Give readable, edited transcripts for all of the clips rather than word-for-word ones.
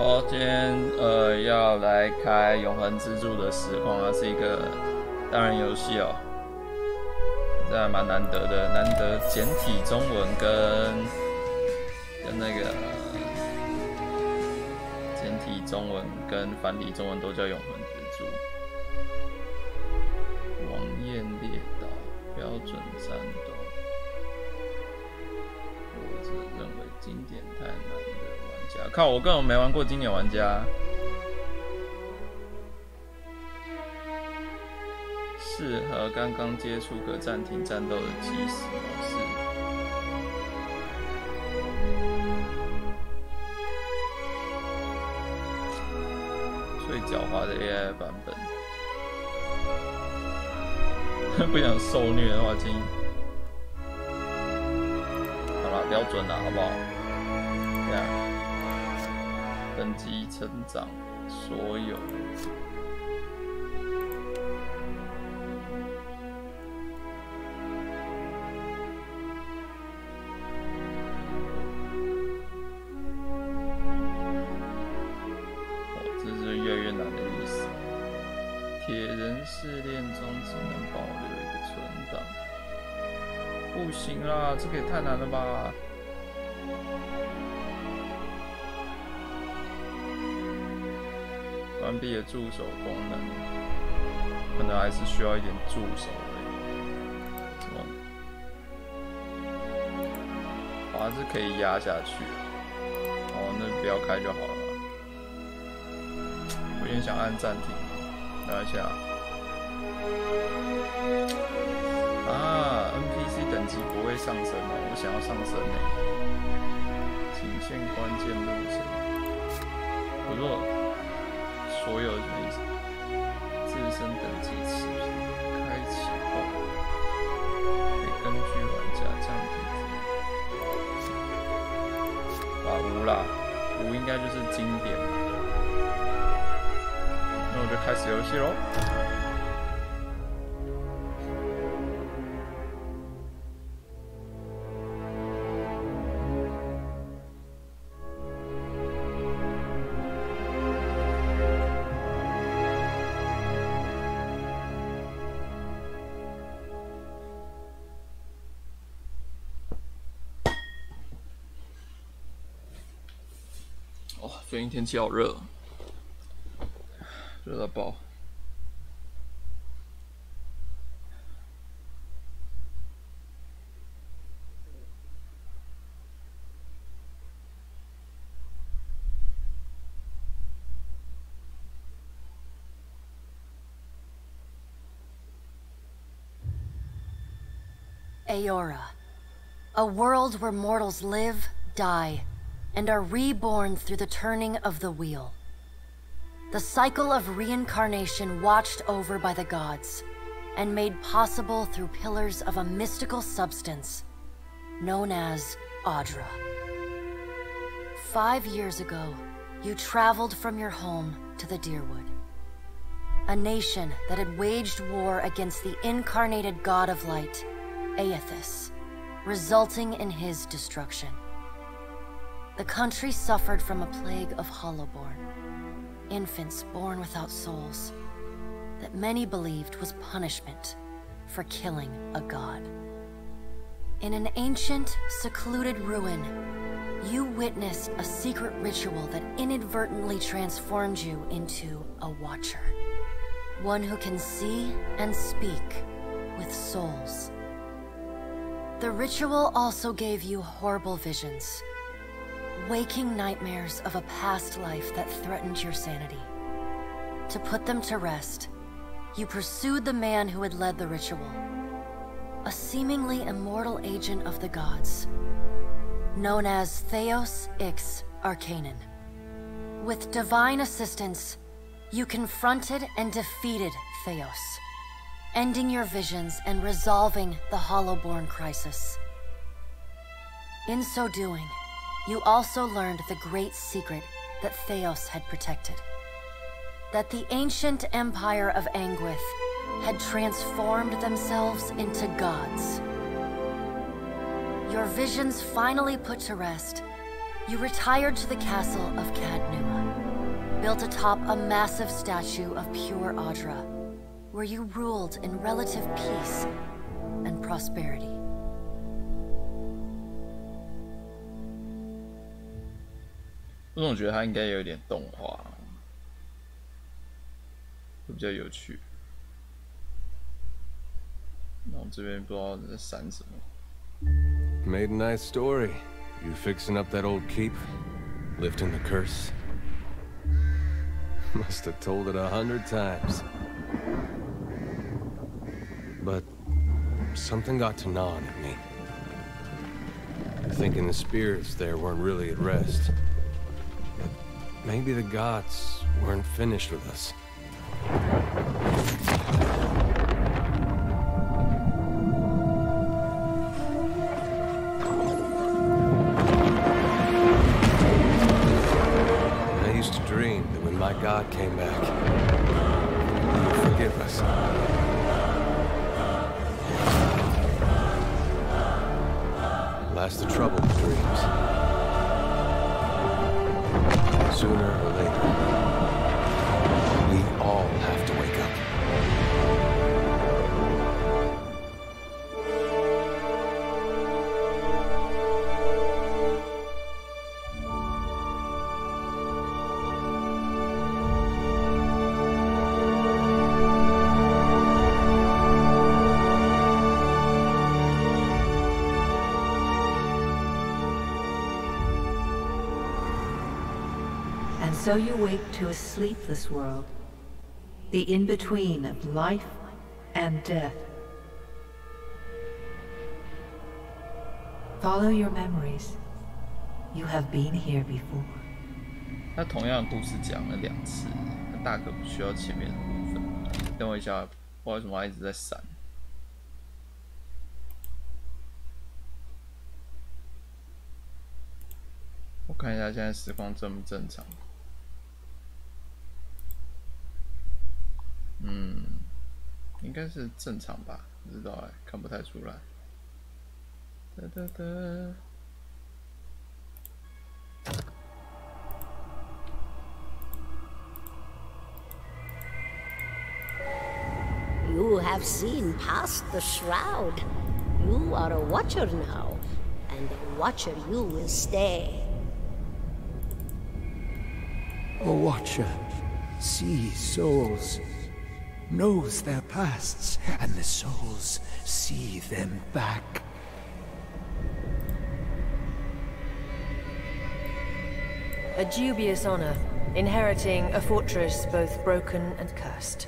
好，今天要来开永恒之柱的实况，它是一个单人游戏哦，这还蛮难得的，难得简体中文跟那个简体中文跟繁体中文都叫永恒之柱。王焰列岛标准战斗，我只认为经典太难的玩家，靠，我根本没玩过经典玩家。适合刚刚接触可暂停战斗的即时模式。最狡猾的 AI 版本。不想受虐的话，建议。好啦，标准啦，好不好？这样，等级成长，所有。这是越来越难的意思。铁人试炼中只能保留一个存档，不行啦，这个也太难了吧！关闭了助手功能，可能还是需要一点助手的。什么？好像是可以压下去。哦，那不要开就好了。我有点想按暂停。等一下啊 ，NPC 等级不会上升哦，我想要上升呢。仅限关键路程。不过所有什么意思？自身等级持续开启后，可以根据玩家降低。啊，无啦，无应该就是经典。那我就开始游戏喽。哦，最近天气好热，热到爆。Aora, a world where mortals live, die, and are reborn through the turning of the wheel. The cycle of reincarnation watched over by the gods, and made possible through pillars of a mystical substance known as Audra. 5 years ago, you traveled from your home to the Deerwood, a nation that had waged war against the incarnated god of light, Aethys, resulting in his destruction. The country suffered from a plague of Hollowborn, infants born without souls, that many believed was punishment for killing a god. In an ancient, secluded ruin, you witnessed a secret ritual that inadvertently transformed you into a watcher. One who can see and speak with souls. The ritual also gave you horrible visions, waking nightmares of a past life that threatened your sanity. To put them to rest, you pursued the man who had led the ritual, a seemingly immortal agent of the gods, known as Theos Ix Arcanon. With divine assistance, you confronted and defeated Theos, ending your visions and resolving the Hollowborn crisis. In so doing, you also learned the great secret that Theos had protected. That the ancient empire of Anguith had transformed themselves into gods. Your visions finally put to rest, you retired to the castle of Cadnua, built atop a massive statue of pure Audra, where you ruled in relative peace and prosperity. 我总觉得它应该有点动画，会比较有趣。那我这边不知道在闪什么。Made a nice story. You fixing up that old keep, lifting the curse. Must have told it 100 times. But something got to gnawing at me. Thinking the spirits there weren't really at rest. But maybe the gods weren't finished with us. I used to dream that when my God came back, he would forgive us. Last the trouble with dreams. Sooner or later, we all have to wake up. So you wake to a sleepless world, the in-between of life and death. Follow your memories. You have been here before. 他同样的故事讲了2次，那大可不需要前面的部分。等我一下，不知道为什么他一直在闪。我看一下现在实况正不正常。应该是正常吧，不知道哎，看不太出来。哒哒哒。You have seen past the shroud. You are a watcher now, and a watcher you will stay. A watcher sees souls, knows their pasts, and the souls see them back. A dubious honor, inheriting a fortress both broken and cursed.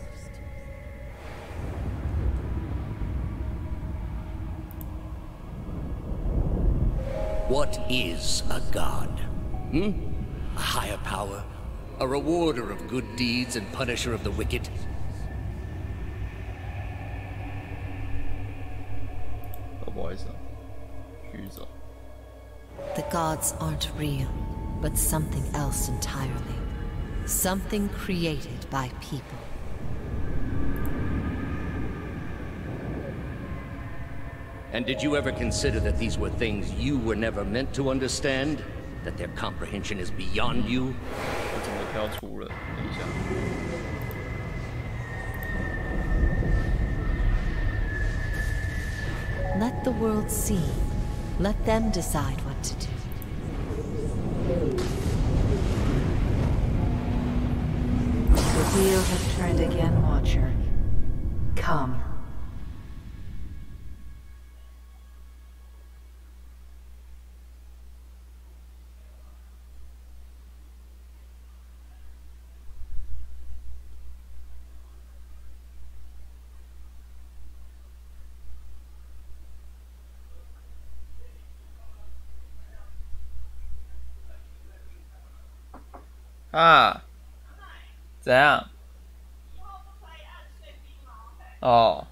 What is a god? A higher power? A rewarder of good deeds and punisher of the wicked? The gods aren't real, but something else entirely. Something created by people. And did you ever consider that these were things you were never meant to understand? That their comprehension is beyond you? 我怎么跳出了？等一下。Let the world see. Let them decide what to do. The wheel has turned again, Watcher. Come.啊，怎样？哦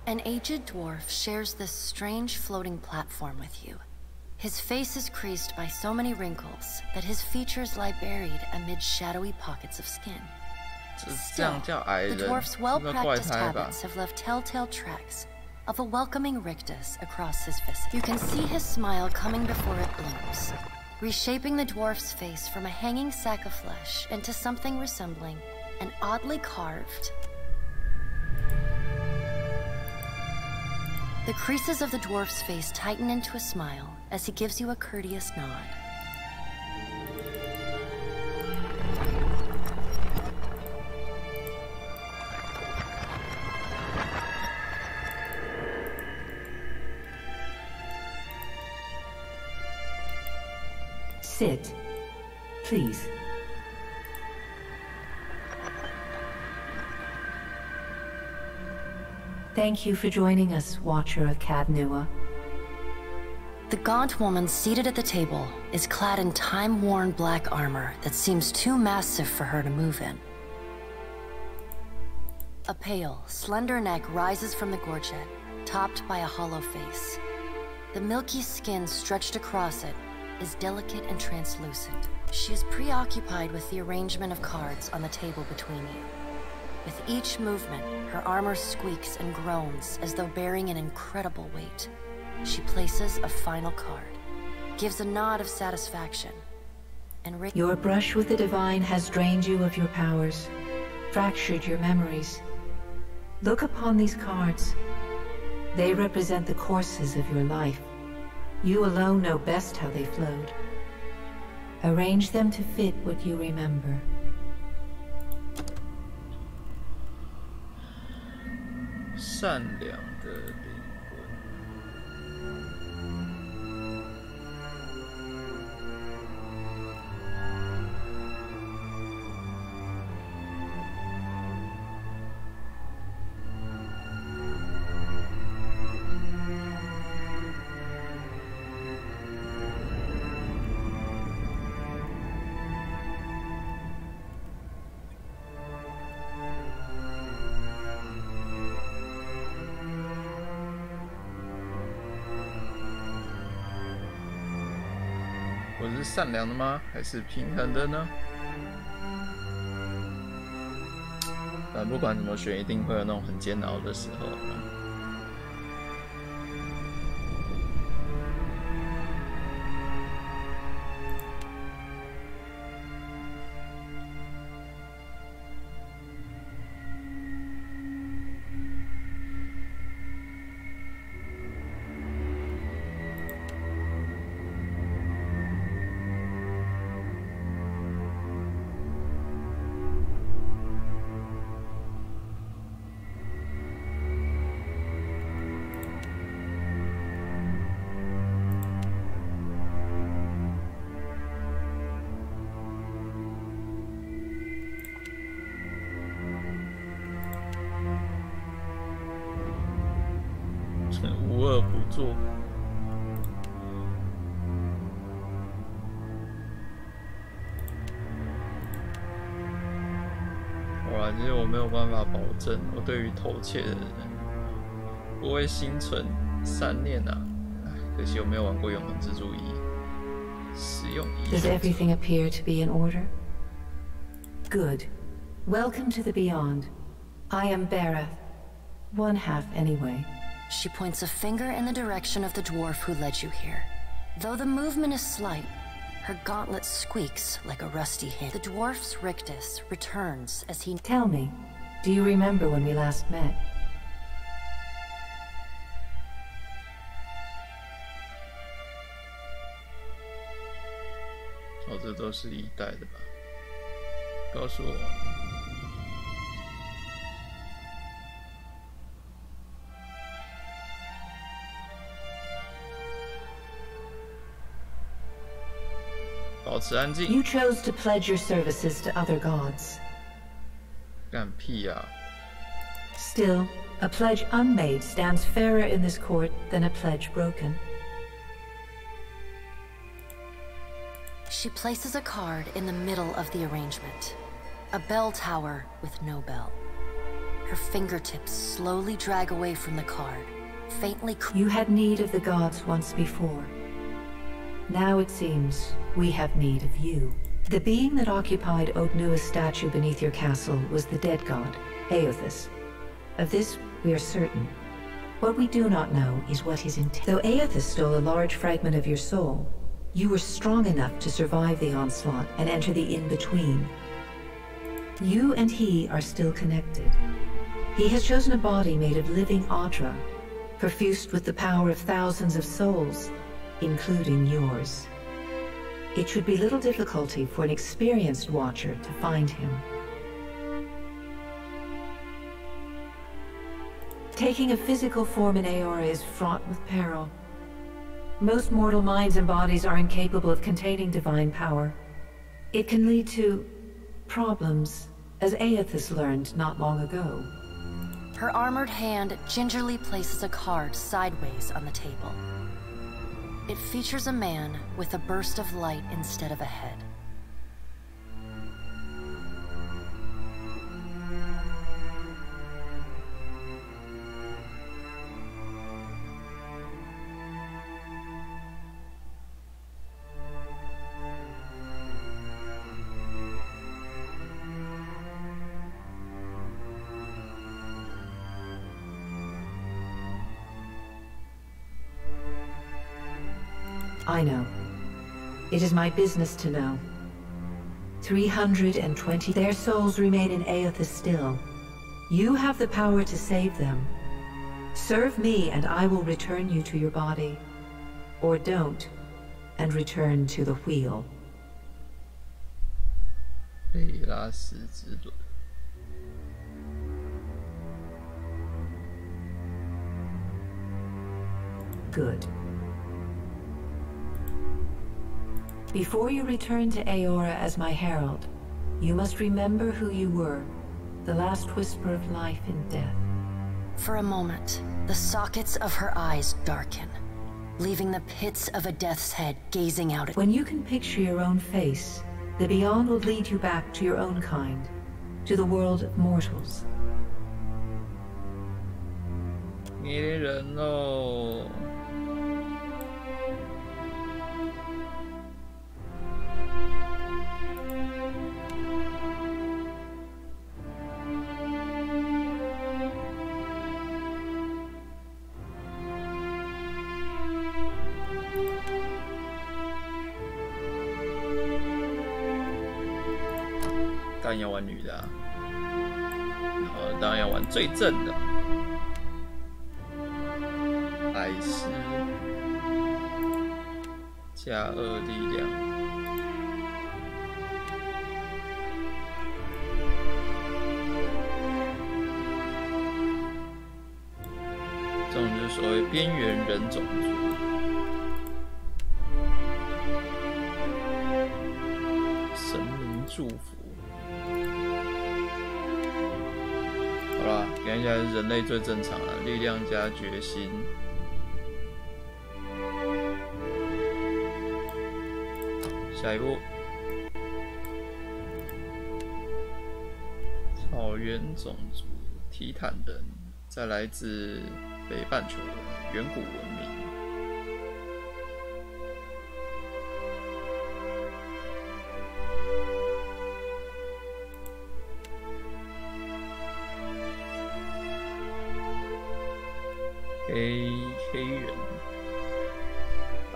，An aged dwarf shares this strange floating platform with you. His face is creased by so many wrinkles that his features lie buried amid shadowy pockets of skin. Still, the dwarf's well-practiced habits have left telltale tracks, of a welcoming rictus across his visage. You can see his smile coming before it blooms, reshaping the dwarf's face from a hanging sack of flesh into something resembling an oddly carved. The creases of the dwarf's face tighten into a smile as he gives you a courteous nod. Sit, please. Thank you for joining us, Watcher of Cadnua. The gaunt woman seated at the table is clad in time-worn black armor that seems too massive for her to move in. A pale, slender neck rises from the gorget, topped by a hollow face. The milky skin stretched across it is delicate and translucent. She is preoccupied with the arrangement of cards on the table between you. With each movement, her armor squeaks and groans as though bearing an incredible weight. She places a final card, gives a nod of satisfaction, and your brush with the divine has drained you of your powers, fractured your memories. Look upon these cards. They represent the courses of your life. You alone know best how they flowed. Arrange them to fit what you remember.善良的灵魂。我是善良的吗？还是平衡的呢？反正不管怎么选，一定会有那种很煎熬的时候。无恶不作。哇，其实我没有办法保证我对于偷窃的人不会心存善念啊！可惜我没有玩过《永恒之柱1》，使用1。Does everything appear to be in order? Good. Welcome to the Beyond. I am Berath. One half, anyway. She points a finger in the direction of the dwarf who led you here. Though the movement is slight, her gauntlet squeaks like a rusty hinge. The dwarf's rictus returns as he... Tell me, do you remember when we last met? 哦，这都是1代的吧？告诉我。保持安静。 You chose to pledge your services to other gods. 干屁呀！ Still, a pledge unmade stands fairer in this court than a pledge broken. She places a card in the middle of the arrangement. A bell tower with no bell. Her fingertips slowly drag away from the card, faintly... You had need of the gods once before. Now it seems we have need of you. The being that occupied Odnua's statue beneath your castle was the dead god, Aothis. Of this we are certain. What we do not know is what his intent. Though Aethys stole a large fragment of your soul, you were strong enough to survive the onslaught and enter the in-between. You and he are still connected. He has chosen a body made of living Audra, perfused with the power of thousands of souls, including yours. It should be little difficulty for an experienced watcher to find him. Taking a physical form in Aora is fraught with peril. Most mortal minds and bodies are incapable of containing divine power. It can lead to problems, as Aethys learned not long ago. Her armored hand gingerly places a card sideways on the table. It features a man with a burst of light instead of a head. I know. It is my business to know. 320 their souls remain in Aethys still. You have the power to save them. Serve me and I will return you to your body. Or don't, and return to the wheel. 贝拉斯之轮。Good. Before you return to Aora as my herald, you must remember who you were, the last whisper of life in death. For a moment, the sockets of her eyes darken, leaving the pits of a death's head gazing out at... When you can picture your own face, the beyond will lead you back to your own kind, to the world of mortals. 你的人哦。当然要玩女的啊，好，当然要玩最正的。艾斯加2力量，这种就是所谓边缘人种族。神明祝福。好啦，看一下人类最正常了，力量加决心。下一步，草原种族提坦人，在来自北半球的远古文明。黑人，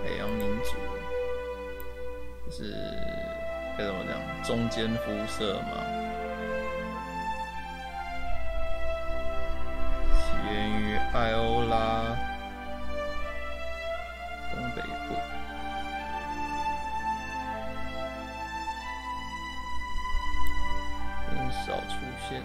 海洋民族，就是该怎么讲，中间肤色嘛。起源于艾欧拉东北部，很少出现。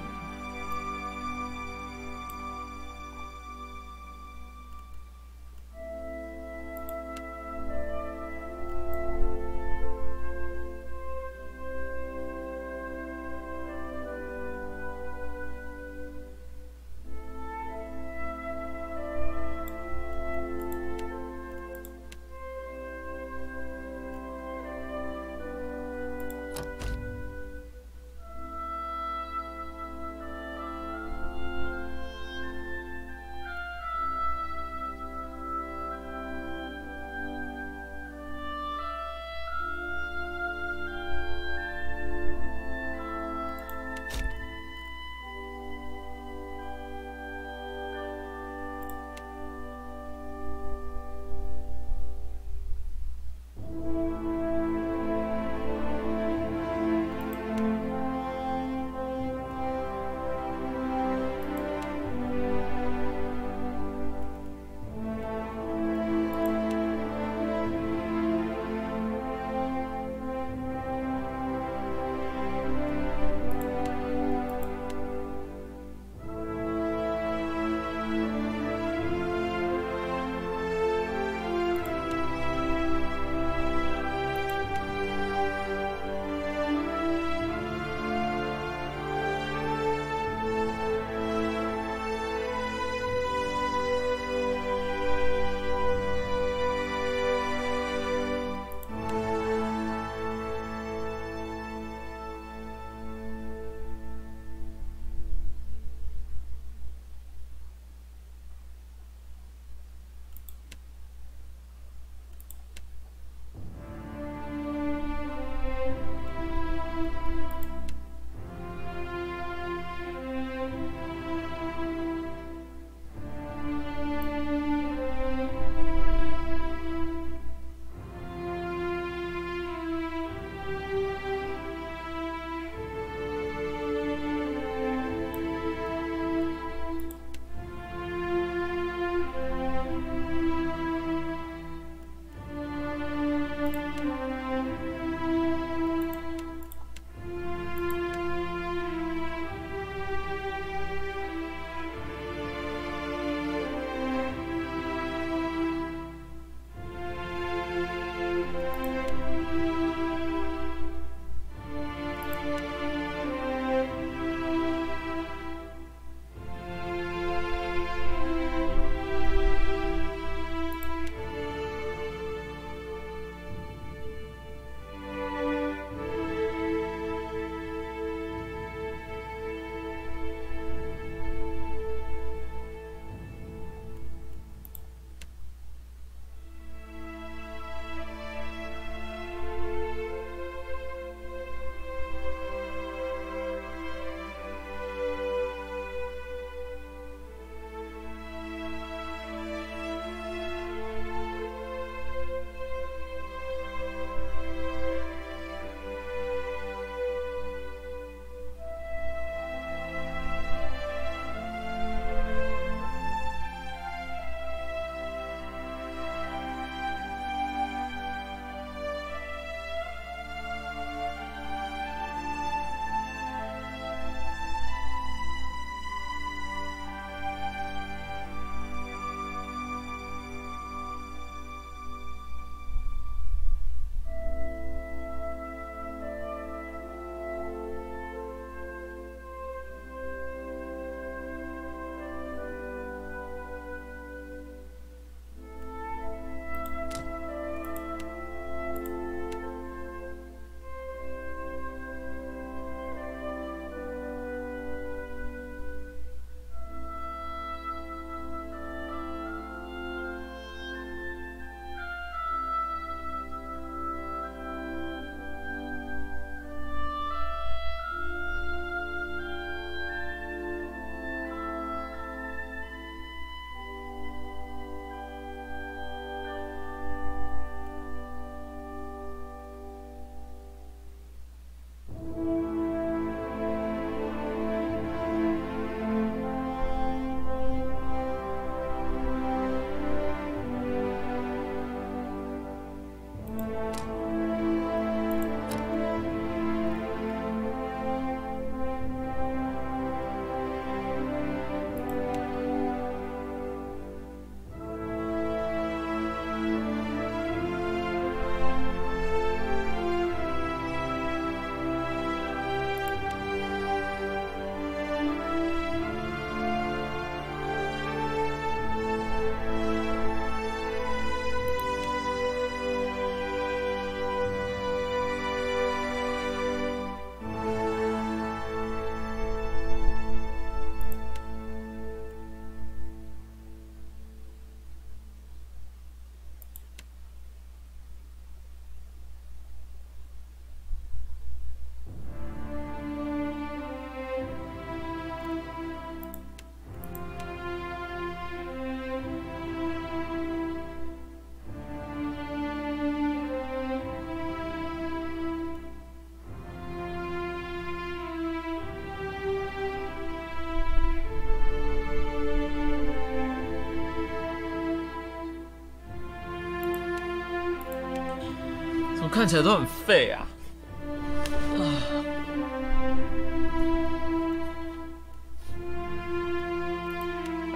看起来都很废啊！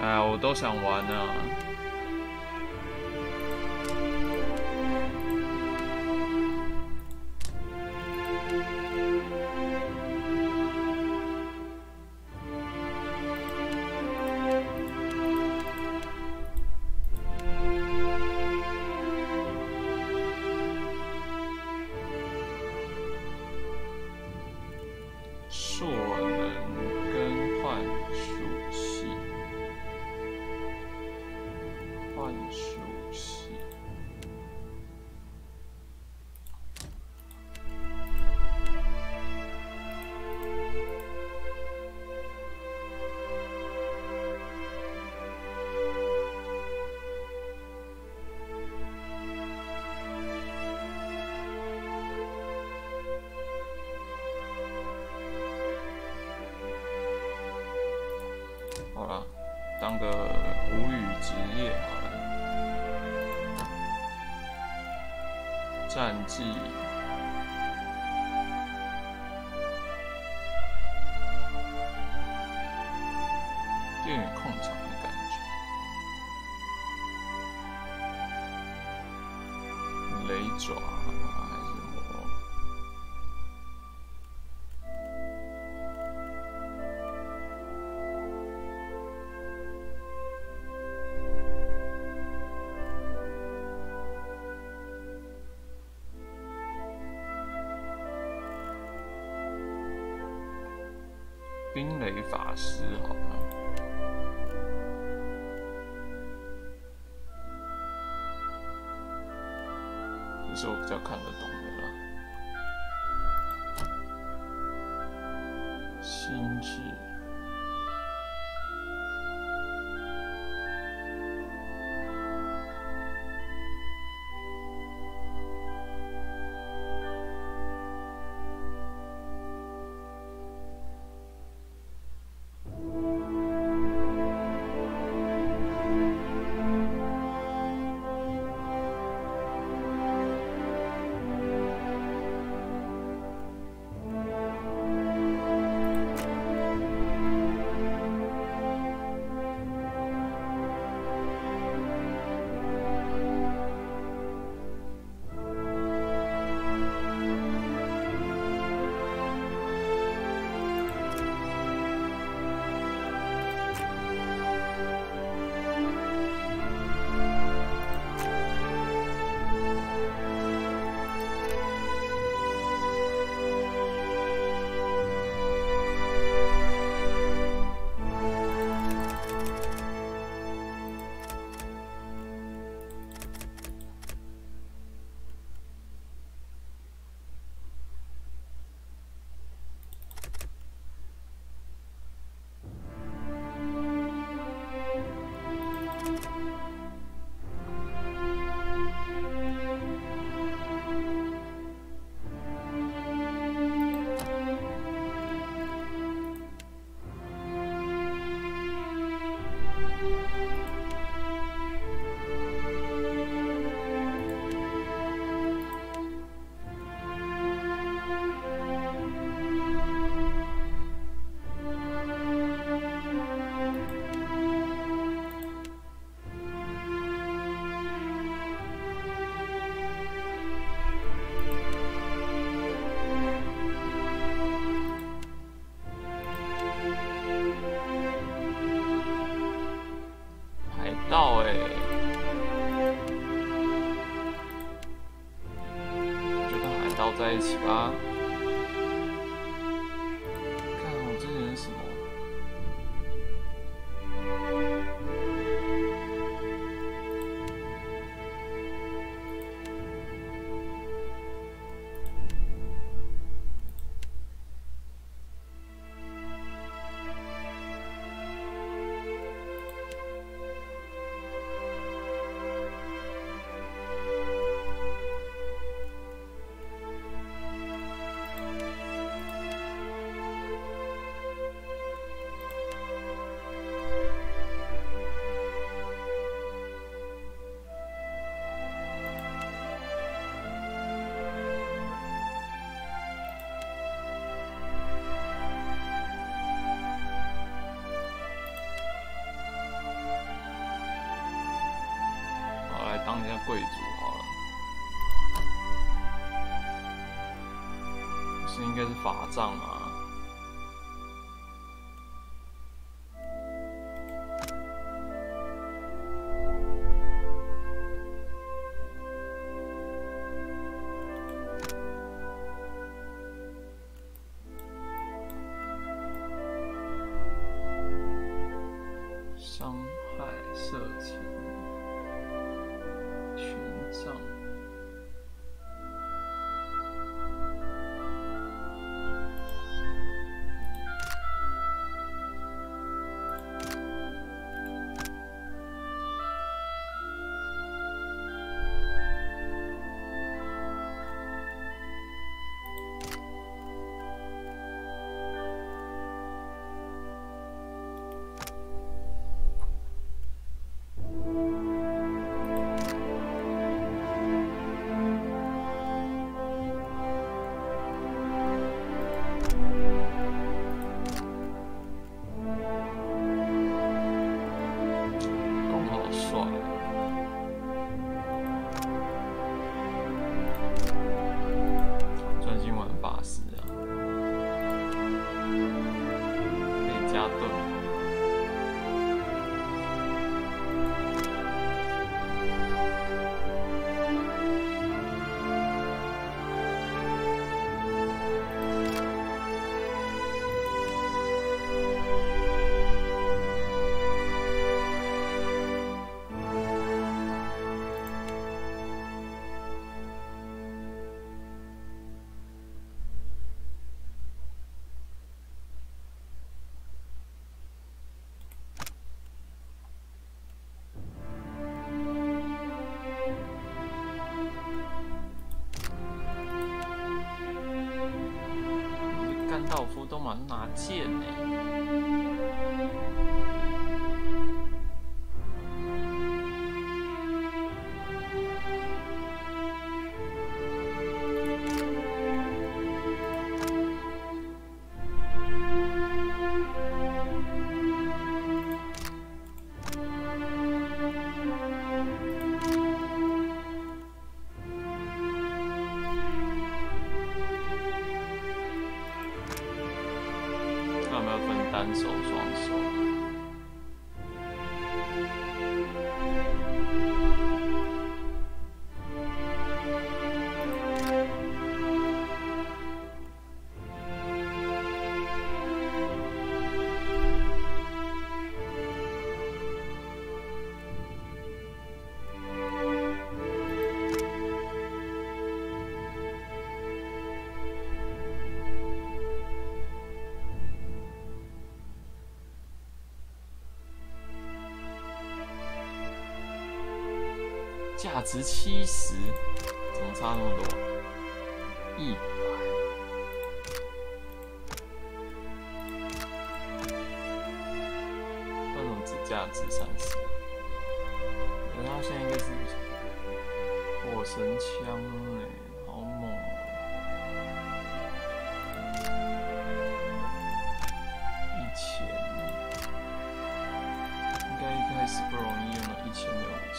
哎呀，我都想玩啊！硕能跟幻术系，幻术系。好了，当个无语职业好了。战绩，有点控场的感觉。雷爪还是魔？冰雷法师好吗？这是我比较看得懂的啦。心智。到哎、就跟海盗在一起吧。看我这人什么？组好了。不是应该是法杖吗？伤害色情群障。甘道夫都嘛拿剑呢。有没有分单手、双手？价值70，怎么差那么多？100。为什么只价值30？可是他现在应该是火神枪哎，好猛哦！1000，应该一开始不容易用到1000的武器。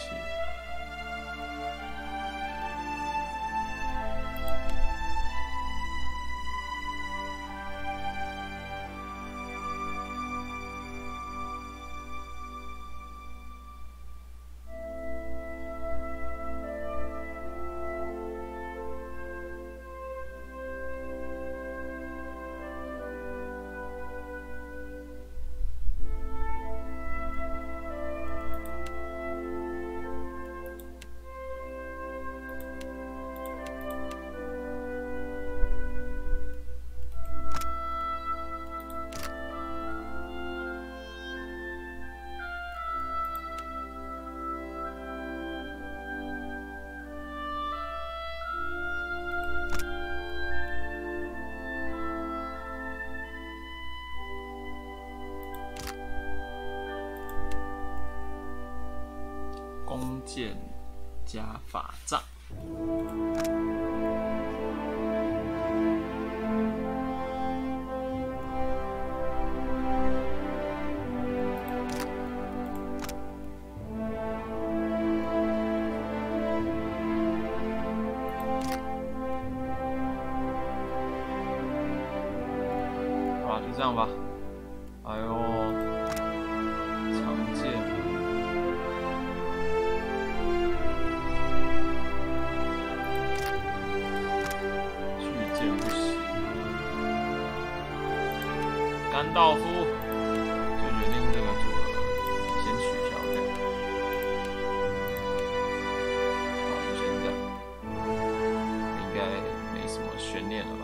弓箭加法杖。上吧。哎呦，长剑。巨剑不行。甘道夫就决定这个组合先取消掉。好，就先这样。应该没什么悬念了吧？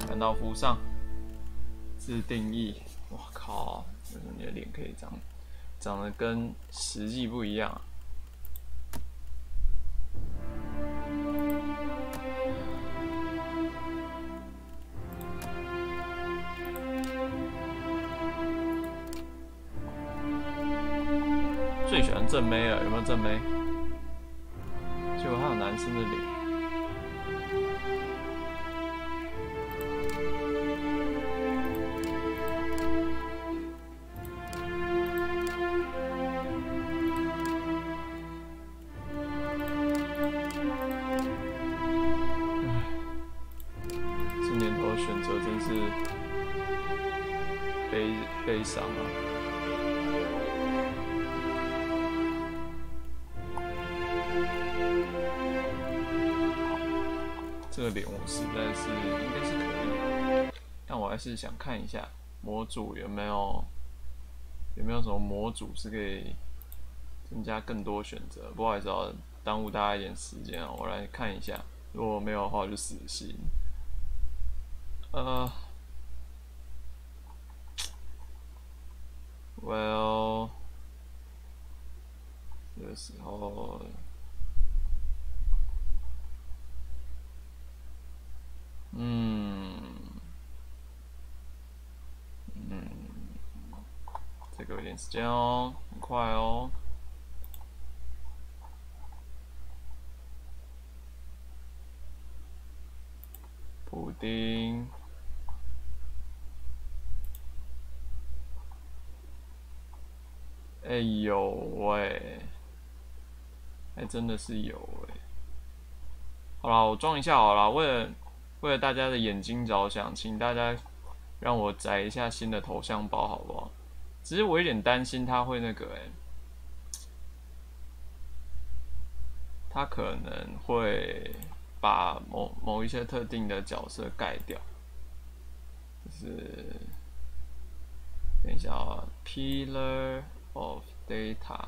甘道夫上。 自定义，我靠！为什么你的脸可以长得跟实际不一样啊？最喜欢正妹了，有没有正妹？结果还有男生的脸。 悲伤啊！这个脸我实在是应该是可以的，但我还是想看一下模组有没有什么模组是可以增加更多选择。不好意思啊，耽误大家一点时间啊，我来看一下，如果没有的话就死心。Well， 这个时候，这个有点时间哦，很快哦。补丁。 哎有喂，还真的是有哎。好啦，我装一下好啦，为了大家的眼睛着想，请大家让我载一下新的头像包好不好？只是我有点担心他会那个他可能会把某一些特定的角色盖掉，就是等一下啊 ，Pillar of Data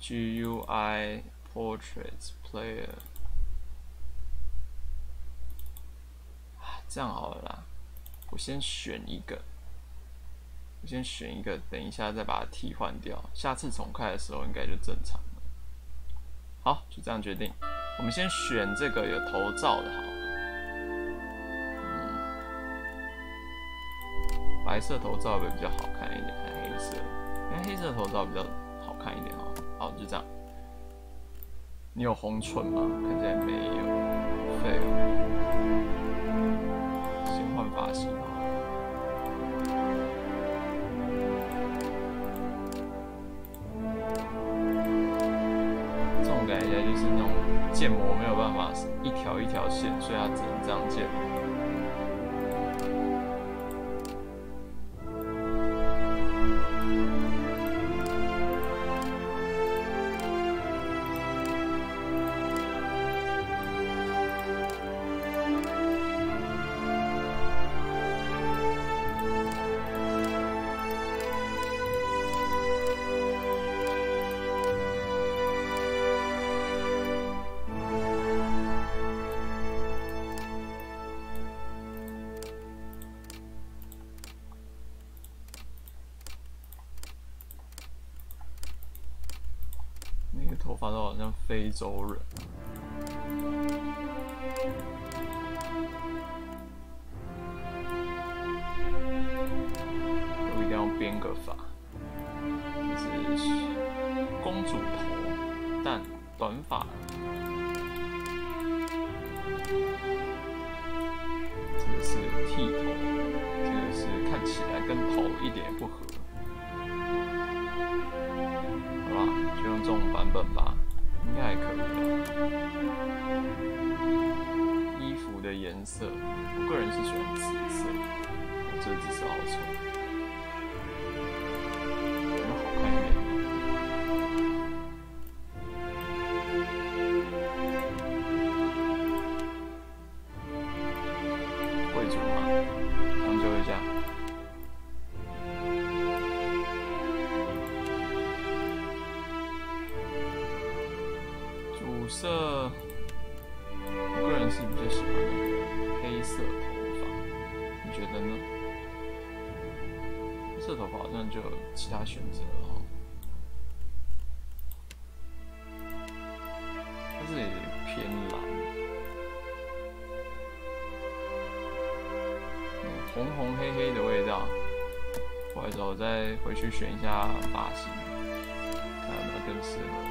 GUI Portraits Player 这样好了啦，我先选一个，等一下再把它替换掉，下次重开的时候应该就正常了。好，就这样决定。我们先选这个有头罩的好了。 白色头罩会比较好看一点，还是黑色？因为黑色头罩比较好看一点哦。好，就这样。你有红唇吗？看起来没有，废了。先换发型好了。这种感觉就是那种建模没有办法一条一条线，所以它只能这样建。 头发都好像非洲人。都一定要编个发，就是公主头，但短发。这个是剃头，这个是看起来跟头一点也不合。 好啦，就用这种版本吧，应该还可以的。衣服的颜色，我个人是喜欢紫色，我这紫色好丑，有好看一点。贵族嘛，将就一下。主色。我个人是比较喜欢那个黑色头发，你觉得呢？黑色头发好像就有其他选择了哈。它这里偏蓝，红红黑黑的味道。不好意思，我再回去选一下发型，看有没有更适合的。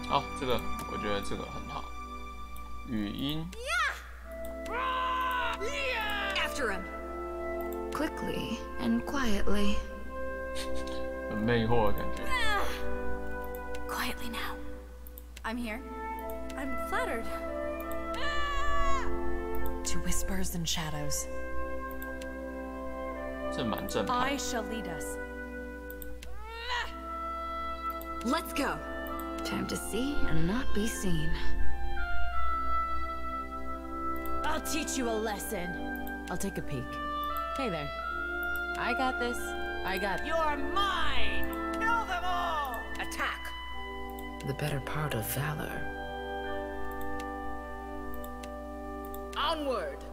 好，这个我觉得这个很好。语音。After him. Quickly and quietly. 很魅惑的感觉。Quietly now. I'm here. I'm flattered. To whispers and shadows. 这蛮正派。I shall lead us. Let's go. Time to see and not be seen. I'll teach you a lesson. I'll take a peek. Hey there. I got this. I got. You're mine! Kill them all! Attack! The better part of valor. Onward!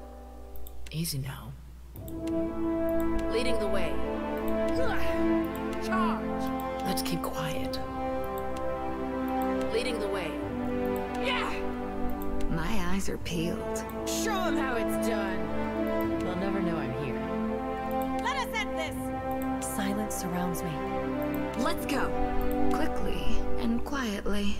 Easy now. Leading the way. Charge! Let's keep quiet. Leading the way. Yeah! My eyes are peeled. Show them how it's done. They'll never know I'm here. Let us end this! Silence surrounds me. Let's go. Quickly and quietly.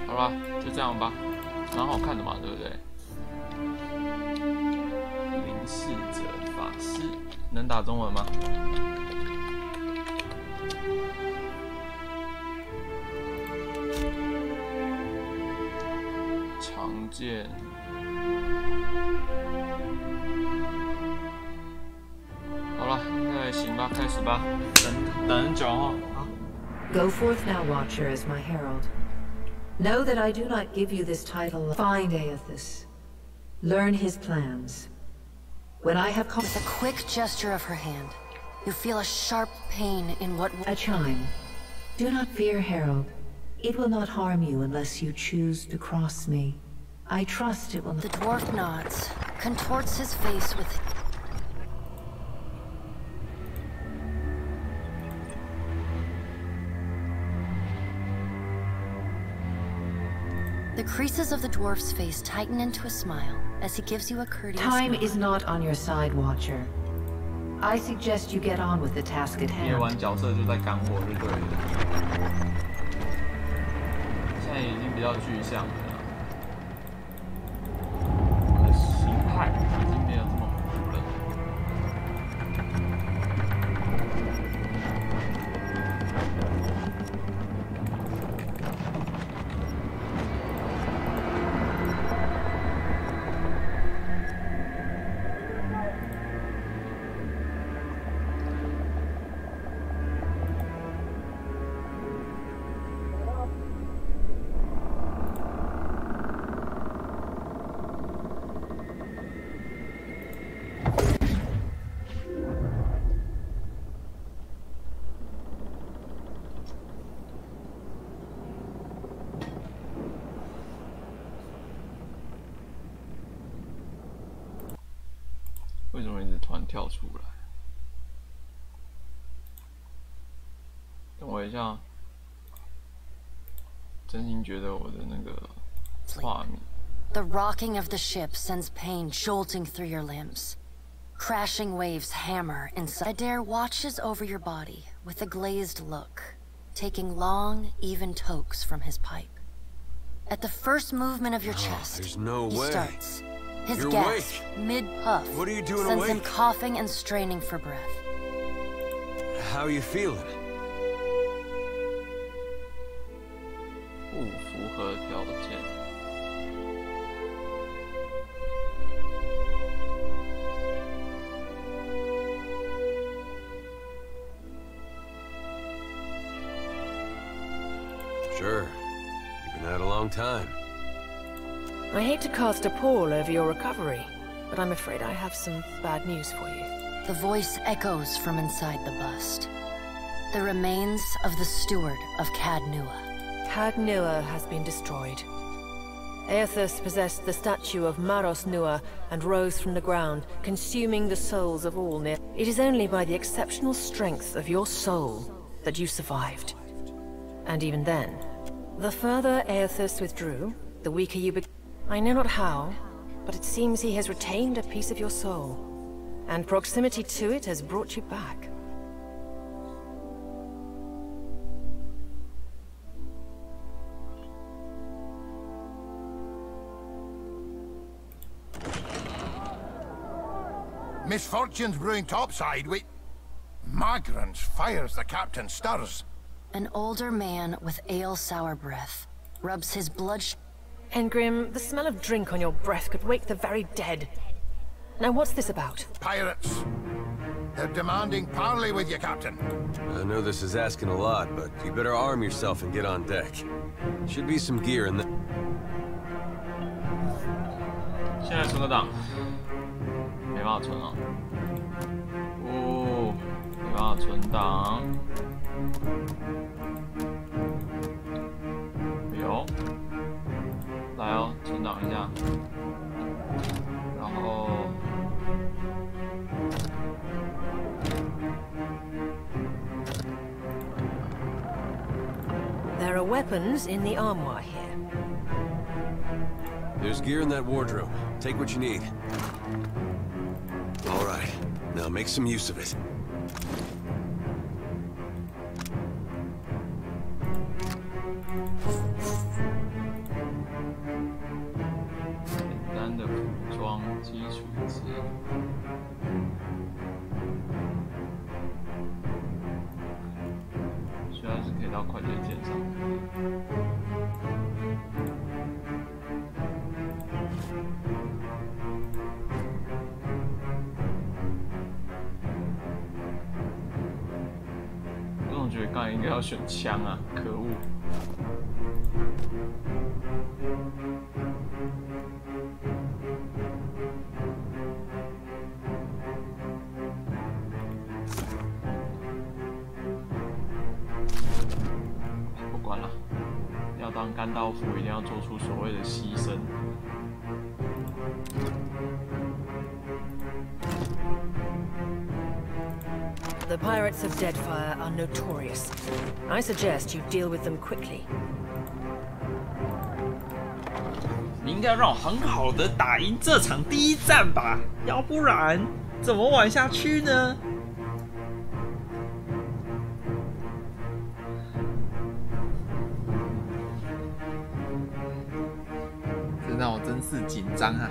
好吧，就这样吧，蛮好看的嘛，对不对？凝视者法师能打中文吗？常见。好了，那行吧，开始吧。等很久哈。Go forth now, Watcher, as my herald. Know that I do not give you this title. Find Aethys. Learn his plans. When I have With a quick gesture of her hand, you feel a sharp pain in what... a chime. Do not fear, Herald. It will not harm you unless you choose to cross me. I trust it will not... The dwarf nods, contorts his face with... The creases of the dwarf's face tighten into a smile as he gives you a courteous Time nod. is not on your side, Watcher. I suggest you get on with the task at 夜晚 hand. 角色就在赶我，就对了。现在已经比较具象了，我的形态已经没有这么模糊了。是突然跳出来？等我一下，真心觉得我的那个画面。The rocking of the ship sends pain jolting through your limbs. Crashing waves hammer inside. Adair watches over your body with a glazed look, taking long, even tokes from his pipe. At the first movement of your chest, there's no he way. starts. His You're gasp, awake. mid-puff, What are you doing sends him awake? coughing and straining for breath. How are you feeling? 不符合条件。Sure. You've been out a long time. I hate to cast a pall over your recovery, but I'm afraid I have some bad news for you. The voice echoes from inside the bust. The remains of the steward of Cad Nua. Cad Nua has been destroyed. Aethys possessed the statue of Maros Nua and rose from the ground, consuming the souls of all near. It is only by the exceptional strength of your soul that you survived. And even then, the further Aethys withdrew, the weaker you became. I know not how, but it seems he has retained a piece of your soul, and proximity to it has brought you back. Misfortune's brewing topside. Magrans fires the captain stirs. An older man with ale-sour breath rubs his blood. Engrim, the smell of drink on your breath could wake the very dead. Now what's this about? Pirates. They're demanding parley with you, Captain. I know this is asking a lot, but you better arm yourself and get on deck. Should be some gear in the... 现在存个档，没办法存啊。哦，没办法存档。有，来哦，存档一下，然后。 There are weapons in the armoire here. There's gear in that wardrobe. Take what you need. All right, now make some use of it.我觉得刚才应该要选枪啊，可恶！ 不管了，要当甘道夫，一定要做出所谓的牺牲。 The pirates of Deadfire are notorious. I suggest you deal with them quickly. 你应该让我很好的打赢这场第一战吧，要不然怎么玩下去呢？这让我真是紧张啊！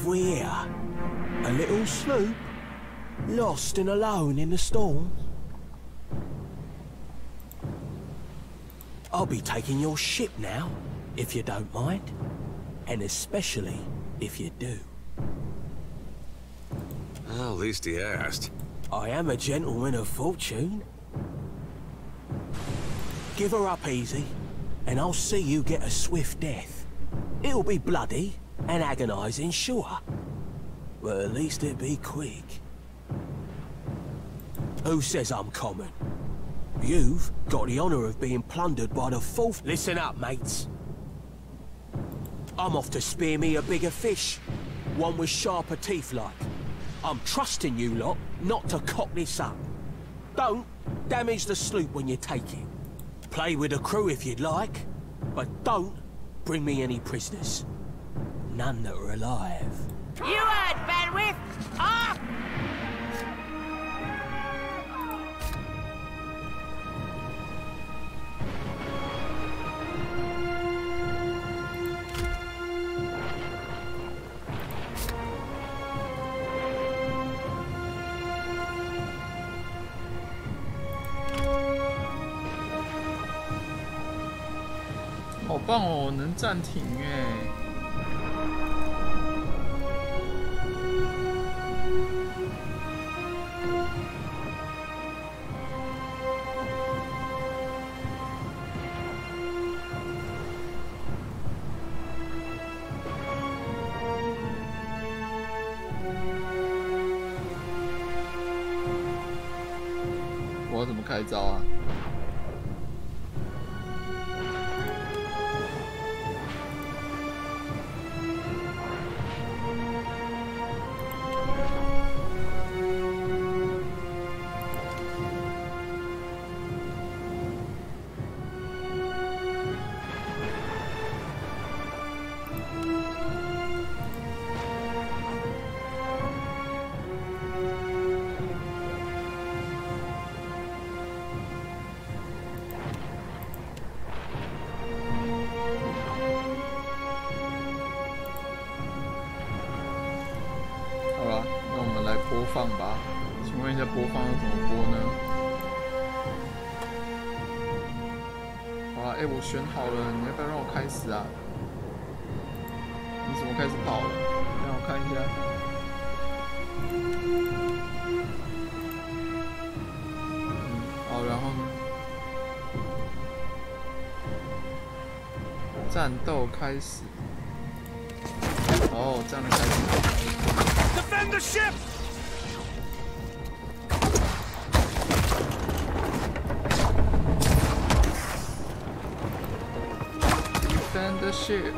We here? A little sloop? Lost and alone in the storm? I'll be taking your ship now, if you don't mind. And especially if you do. Well, at least he asked. I am a gentleman of fortune. Give her up easy, and I'll see you get a swift death. It'll be bloody and agonizing, sure. But at least it be quick. Who says I'm common? You've got the honor of being plundered by the fourth. Listen up, mates. I'm off to spear me a bigger fish. One with sharper teeth like. I'm trusting you lot not to cock this up. Don't damage the sloop when you take it. Play with the crew if you'd like, but don't bring me any prisoners. None that are alive. You heard, Benwith! Ah!好棒哦，能暂停哎！我要怎么开招啊？播放吧，请问一下播放要怎么播呢？好啦，我选好了，你要不要让我开始啊？你怎么开始跑了？让我看一下。好，然后呢？战斗开始。哦，这样的开始。Defend the ship! Defend the ship.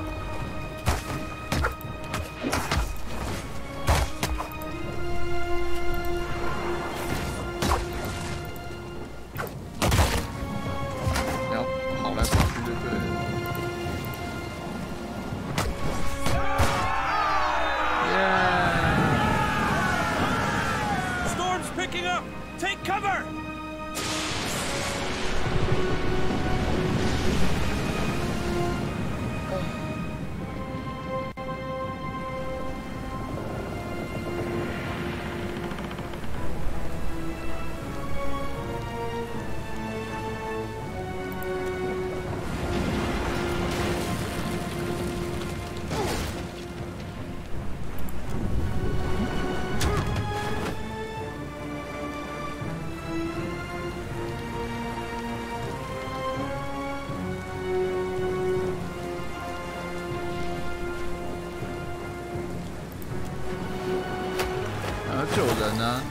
救人啊！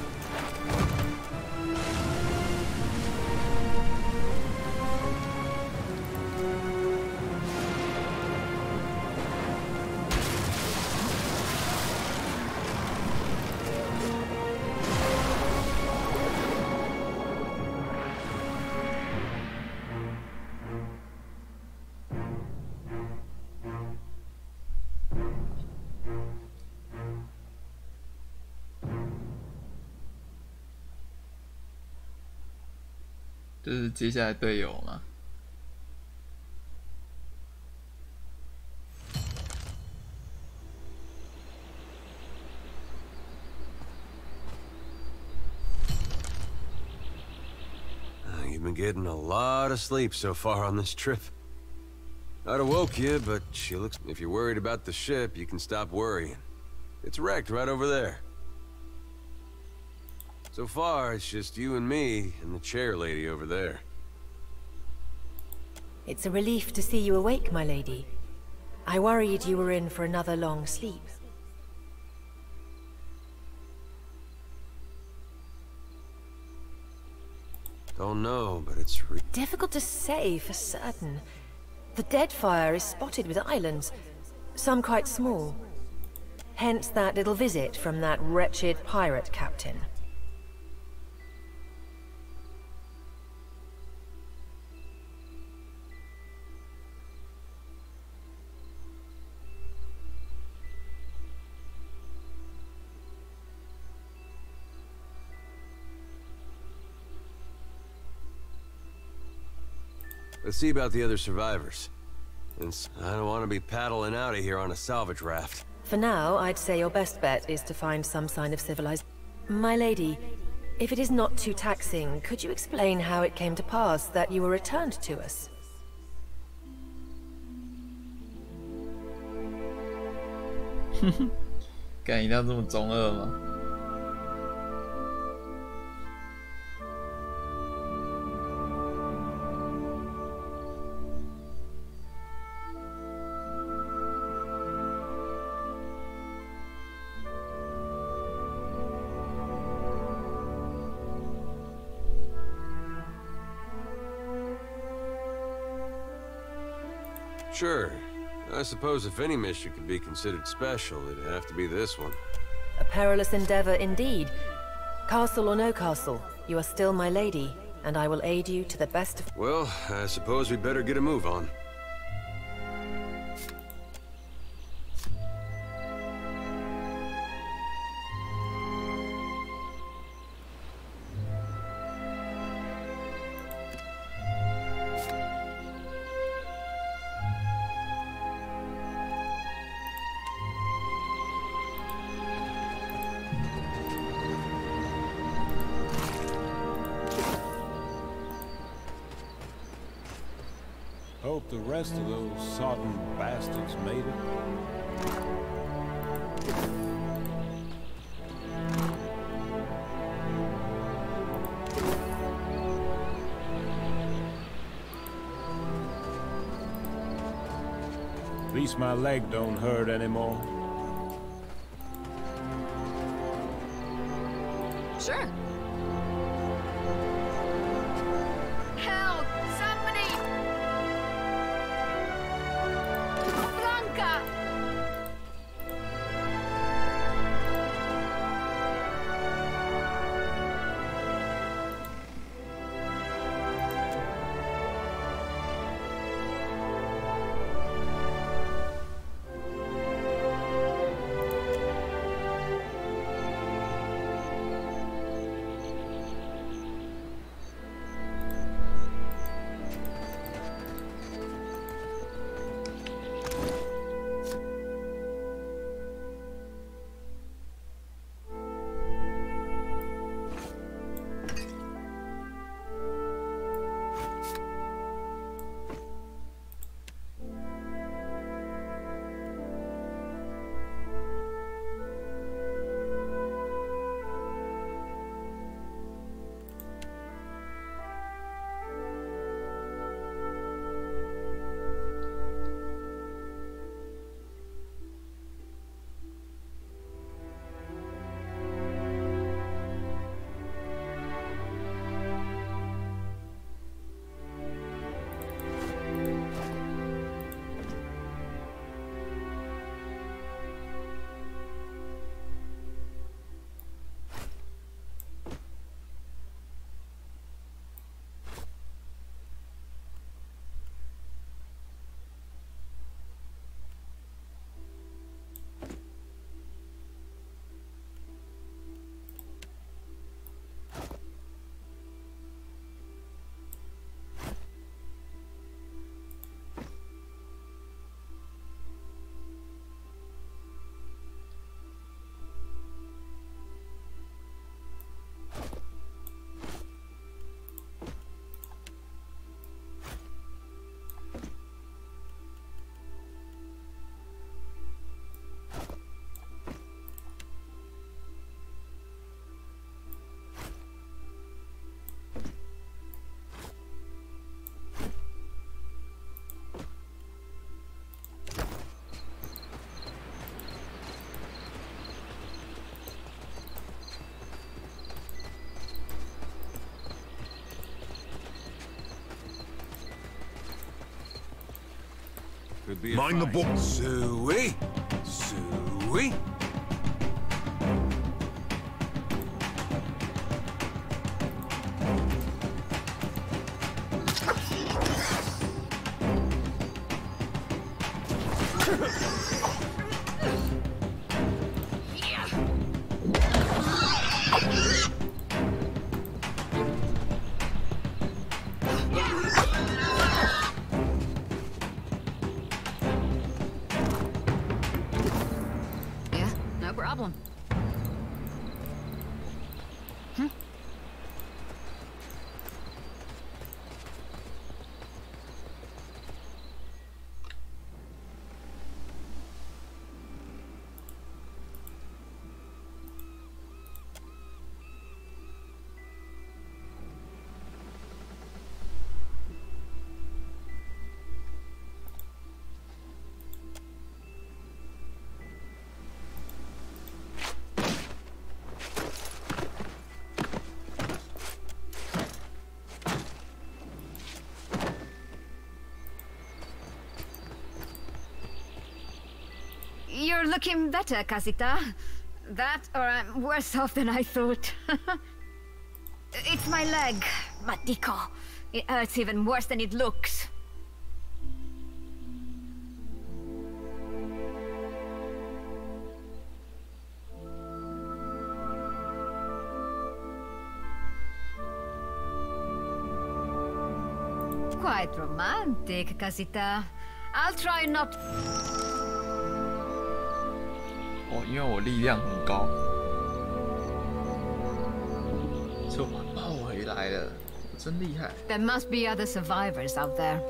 这是接下来队友吗？ You've been getting a lot of sleep so far on this trip. I'd have woke you, but she looks... If you're worried about the ship, you can stop worrying. It's wrecked right over there. So far, it's just you and me and the chair lady over there. It's a relief to see you awake, my lady. I worried you were in for another long sleep. Don't know, but it's difficult to say for certain. The Deadfire is spotted with islands, some quite small. Hence that little visit from that wretched pirate captain. Let's see about the other survivors. Since I don't want to be paddling out of here on a salvage raft. For now, I'd say your best bet is to find some sign of civilization. My lady, if it is not too taxing, could you explain how it came to pass that you were returned to us?干一定要这么中二吗？Sure. I suppose if any mission could be considered special, it'd have to be this one. A perilous endeavor indeed. Castle or no castle, you are still my lady, and I will aid you to the best of... Well, I suppose we better get a move on. Hope the rest of those sodden bastards made it. At least my leg don't hurt anymore. Sure. Help! Somebody! Blanca! Could be a Mind the fight. ball. Suey! Suey! Yeah, no problem. You're looking better, Casita. That, or I'm worse off than I thought. It's my leg, Matico. It hurts even worse than it looks. Quite romantic, Casita. I'll try not... 哦，因为我力量很高，就把它抱回来了，我真厉害。 There must be other survivors out there.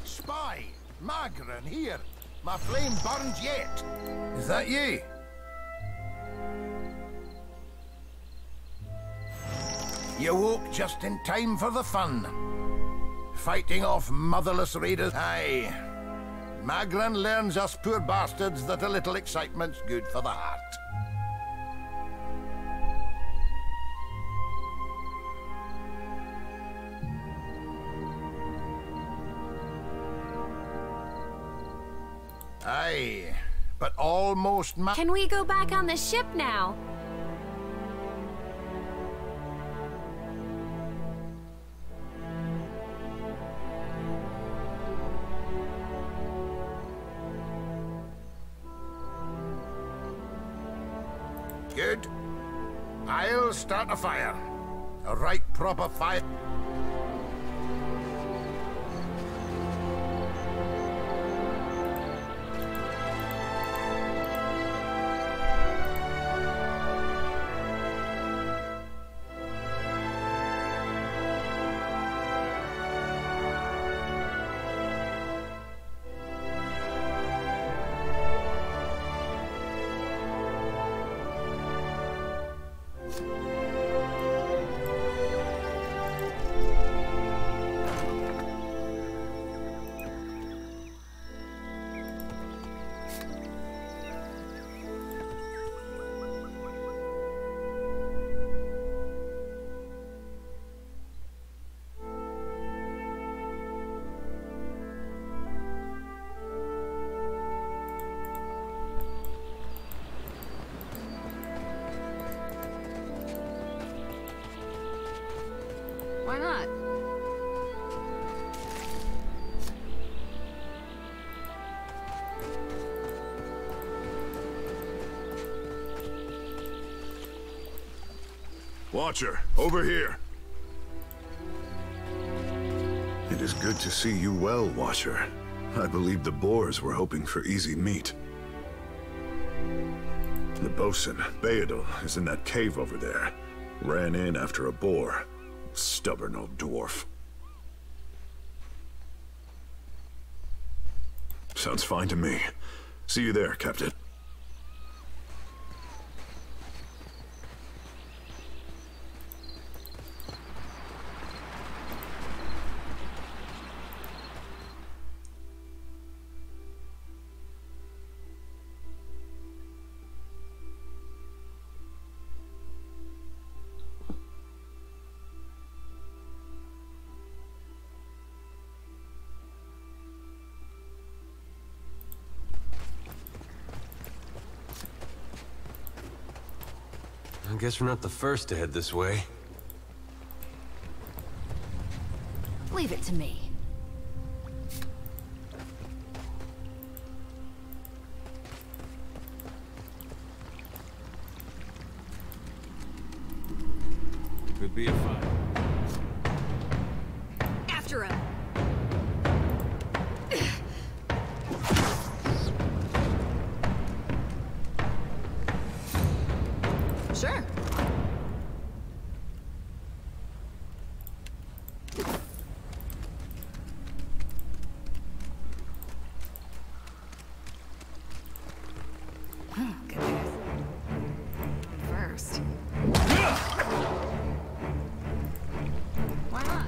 Spy! Magran, here! My flame burns yet! Is that ye? You woke just in time for the fun. Fighting off motherless raiders. Aye. Magran learns us poor bastards that a little excitement's good for the heart. Aye, but almost Can we go back on the ship now? Good. I'll start a fire. A right proper fire. Why not? Watcher, over here. It is good to see you well, Watcher. I believe the Boers were hoping for easy meat. The bosun, Beadle, is in that cave over there. Ran in after a boar. Stubborn old dwarf. Sounds fine to me. See you there, Captain. I guess we're not the first to head this way. Leave it to me. Could be a fight. After him. Sure. First. Why not?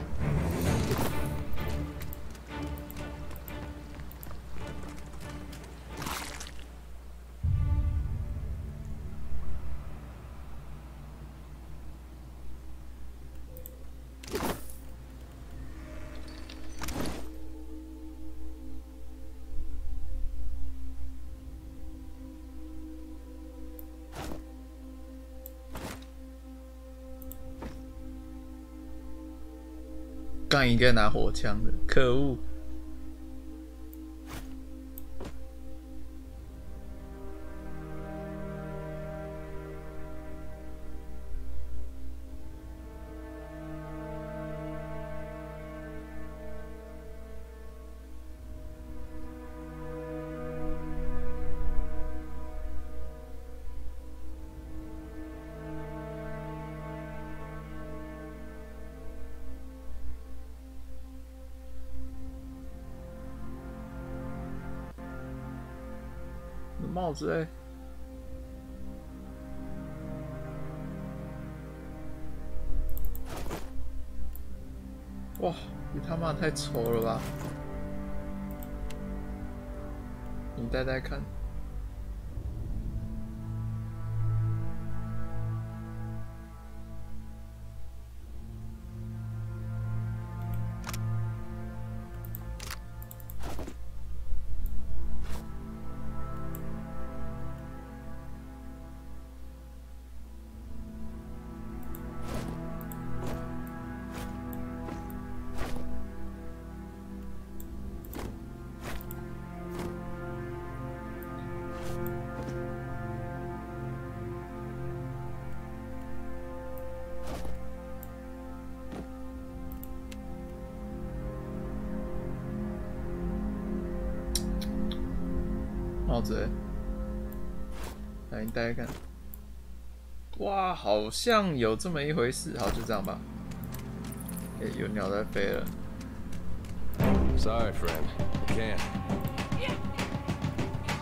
干一个拿火枪的，可恶！帽子哎，哇，你他妈太丑了吧！你戴戴看。帽子，来你戴戴看。哇，好像有这么一回事。好，就这样吧。哎，有鸟在飞了。Sorry, friend. Can't.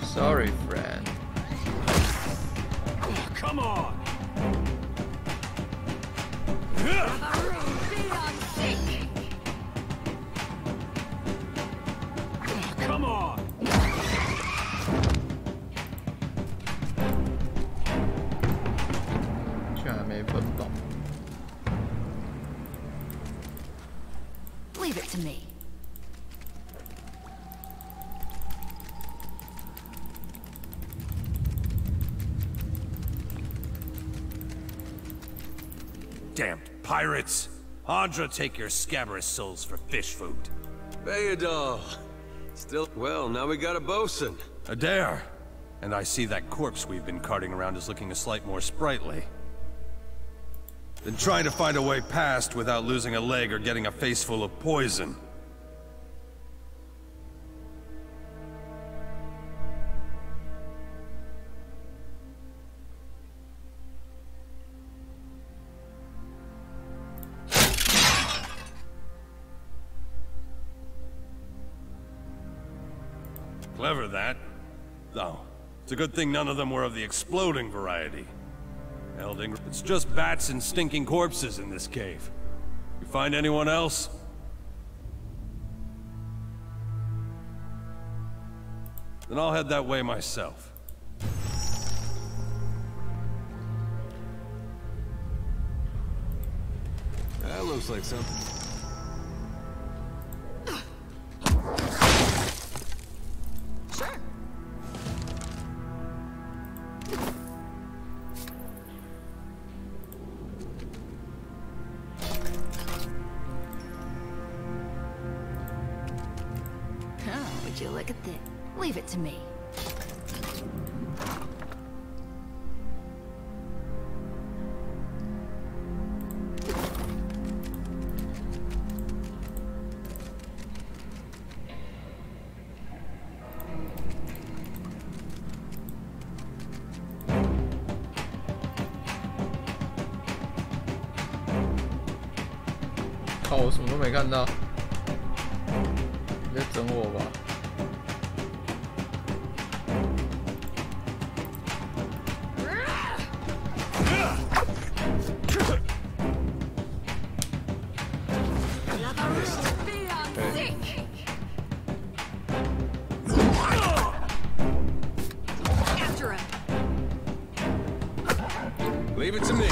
Sorry, friend. Come on. Come on. 居然还没分饱。Leave it to me. Damned pirates! Andra, take your scabrous souls for fish food. Bayadol. Still, well, now we got a bosun. Adair! And I see that corpse we've been carting around is looking a slight more sprightly. Been trying to find a way past without losing a leg or getting a face full of poison. Clever, that. Though, it's a good thing none of them were of the exploding variety. Elding, it's just bats and stinking corpses in this cave. You find anyone else? Then I'll head that way myself. That looks like something. Sure. Would you look at this? Leave it to me. 靠，我什么都没看到，你在整我吧？ Leave it to me.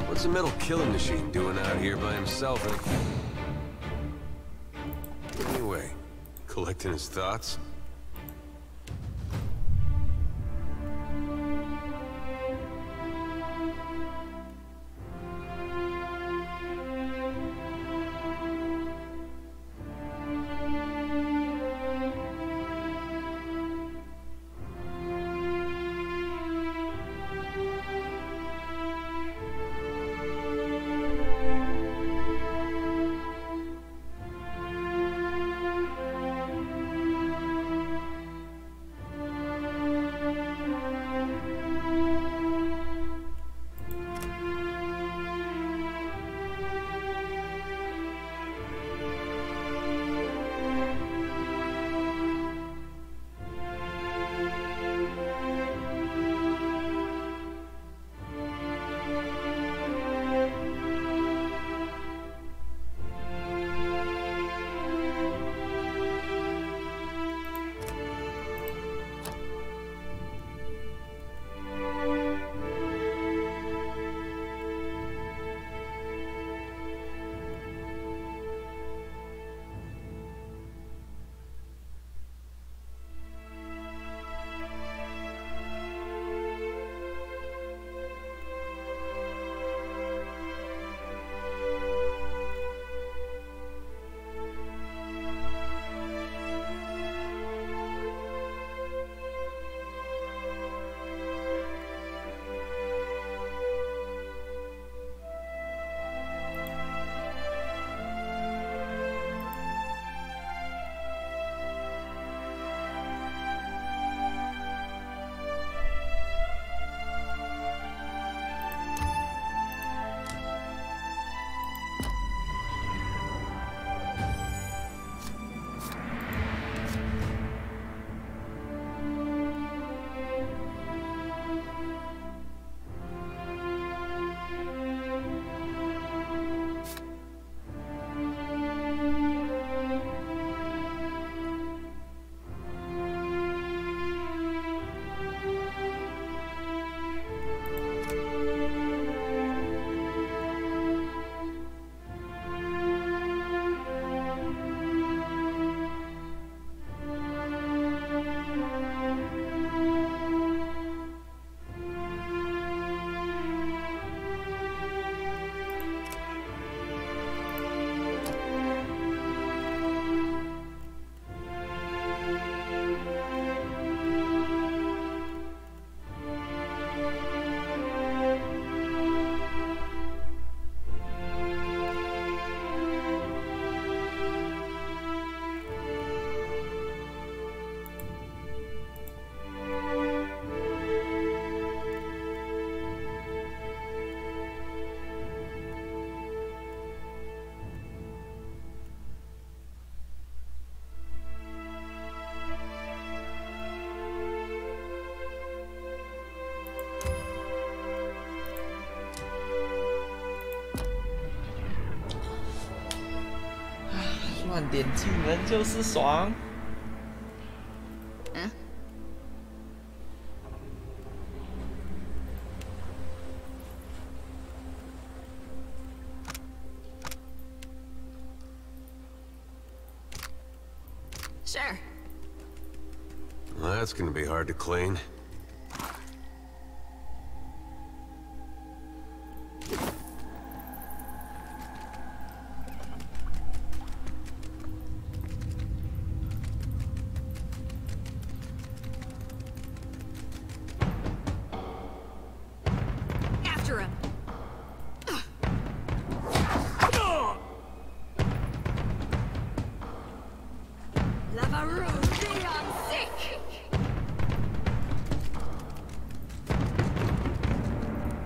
What's the metal killing machine doing out here by himself? Anyway, collecting his thoughts?乱点技能就是爽。嗯。Well, that's gonna be hard to clean.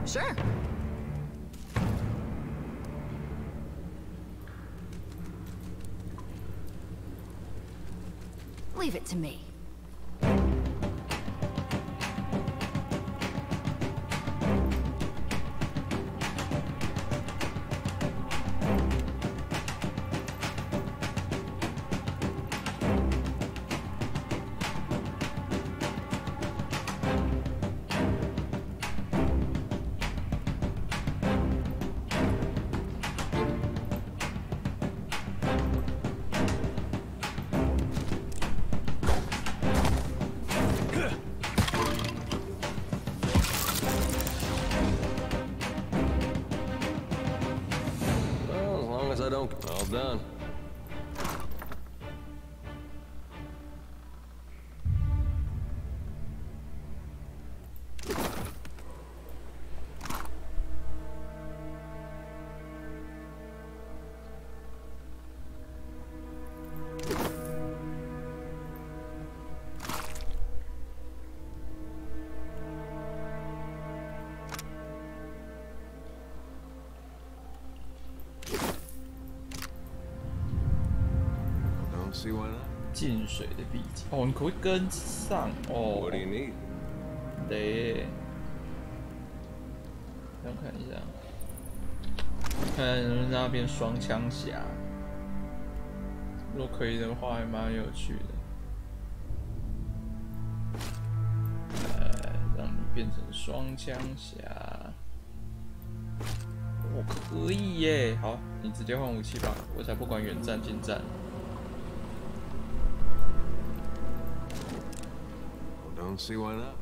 Sure. Leave it to me. All done. See why not? 进水的秘籍哦，你可不可以跟上哦 What do you need? 对，让我看一下，看那边双枪侠，如果可以的话，还蛮有趣的。让你变成双枪侠，我可以耶！好，你直接换武器吧，我才不管远战近战。 Don't see why not.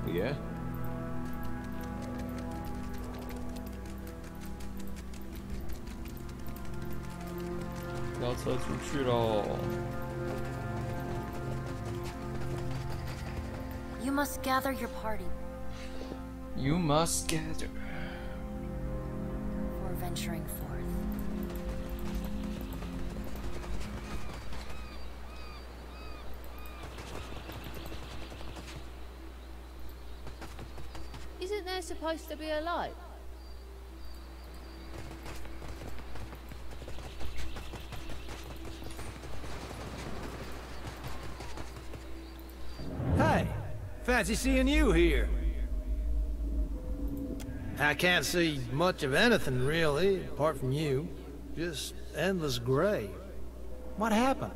Yeah? 飙车出去喽 You must gather your party. You must gather. For venturing forth. Isn't there supposed to be a light? Hey, fancy seeing you here. I can't see much of anything really, apart from you. Just endless gray. What happened?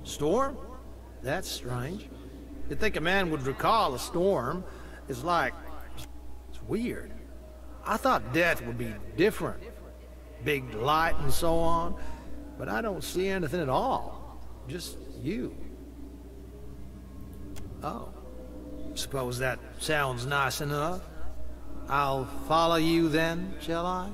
Storm? That's strange. You'd think a man would recall a storm. It's like... it's weird. I thought death would be different. Big light and so on. But I don't see anything at all. Just you. Oh. Suppose that sounds nice enough. I'll follow you then, shall I?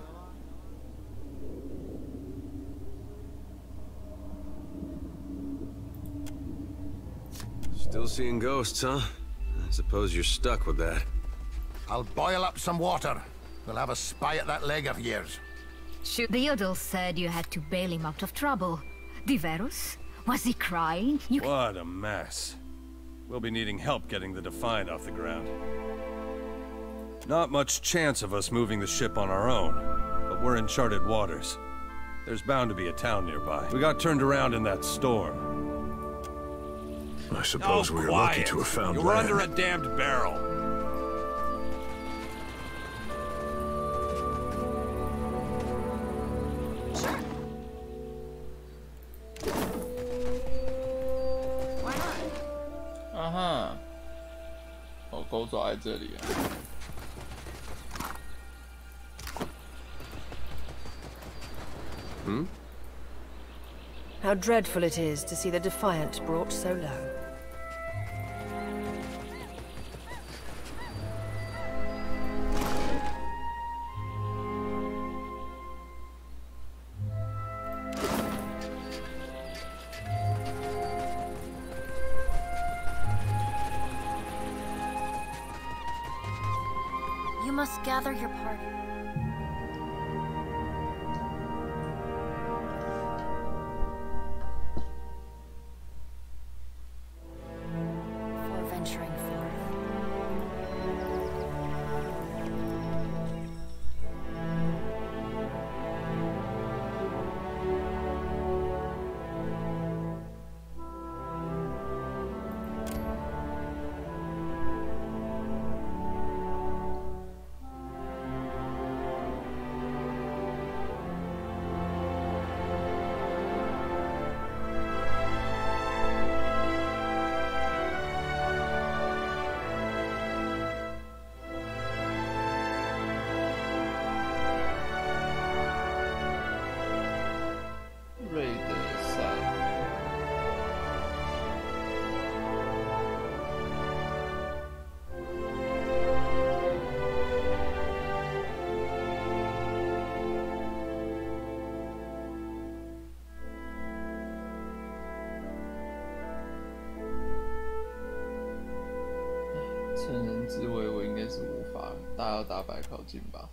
Still seeing ghosts, huh? I suppose you're stuck with that. I'll boil up some water. We'll have a spy at that leg of yours. Theodore said you had to bail him out of trouble. Diverus? Was he crying? What a mess. We'll be needing help getting the Defiant off the ground. Not much chance of us moving the ship on our own, but we're in charted waters. There's bound to be a town nearby. We got turned around in that storm. I suppose we were lucky to have found You were land. under a damned barrel. 狗爪在这里啊。Hmm? How dreadful it is to see the Defiant brought so low. You must gather your party. For venturing forth.成人之危我应该是无法，大家要打百考进吧。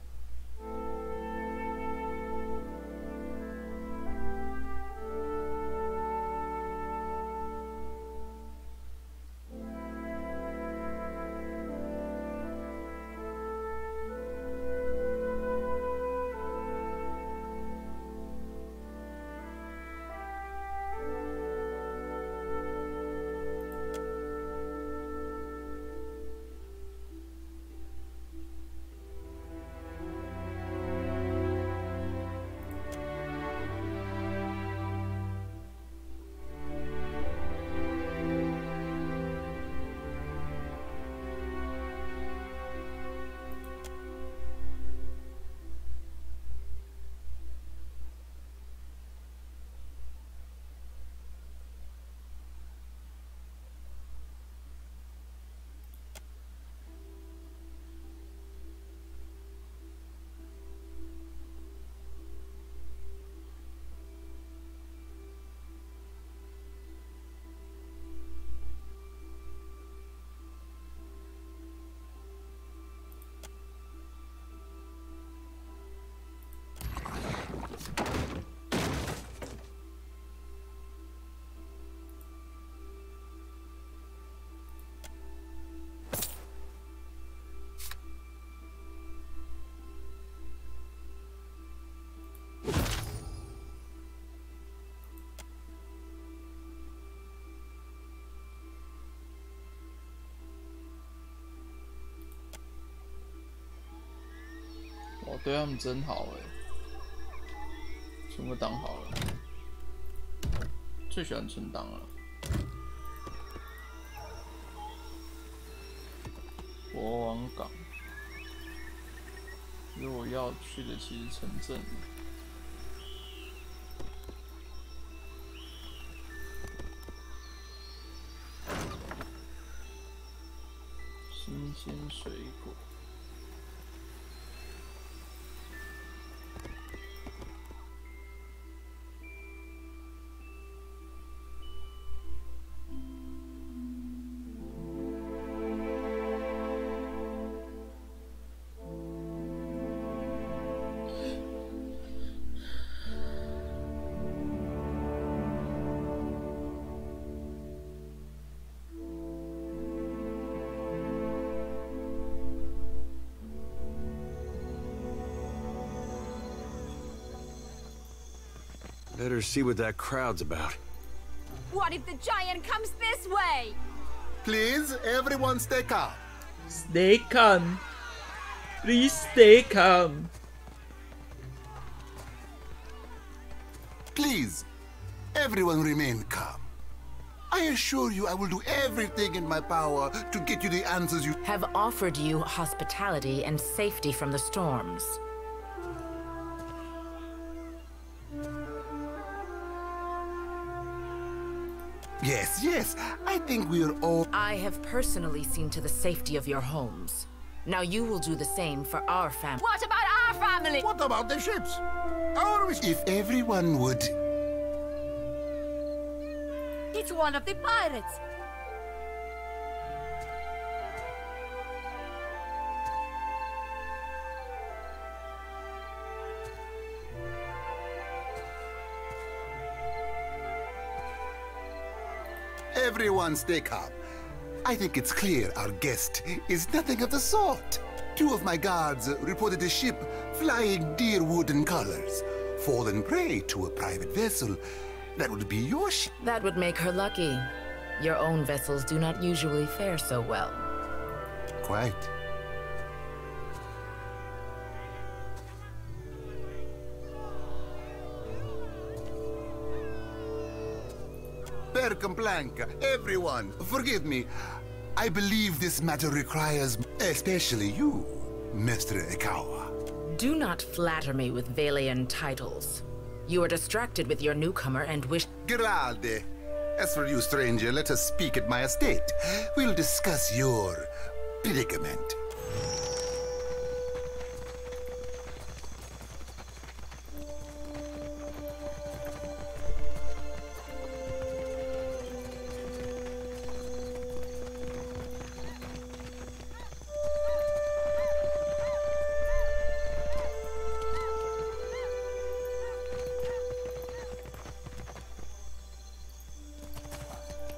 我对他们真好存个档好了，最喜欢存档了。国王港，其实我要去的其实城镇。新鲜水果。Better see what that crowd's about. What if the giant comes this way? Please, everyone stay calm. Stay calm. Please stay calm. Please, everyone remain calm. I assure you I will do everything in my power to get you the answers you have offered you hospitality and safety from the storms. Yes, yes, I think we're all... I have personally seen to the safety of your homes. Now you will do the same for our family. What about our family? What about the ships? If everyone would... It's one of the pirates. Everyone stay calm. I think it's clear our guest is nothing of the sort. 2 of my guards reported a ship flying deer wooden colors, fallen prey to a private vessel. That would be your ship. That would make her lucky. Your own vessels do not usually fare so well. Quite. Per complanca, everyone, forgive me. I believe this matter requires, especially you, Mr. Ikawa. Do not flatter me with Valian titles. You are distracted with your newcomer and wish... Grande. As for you, stranger, let us speak at my estate. We'll discuss your predicament.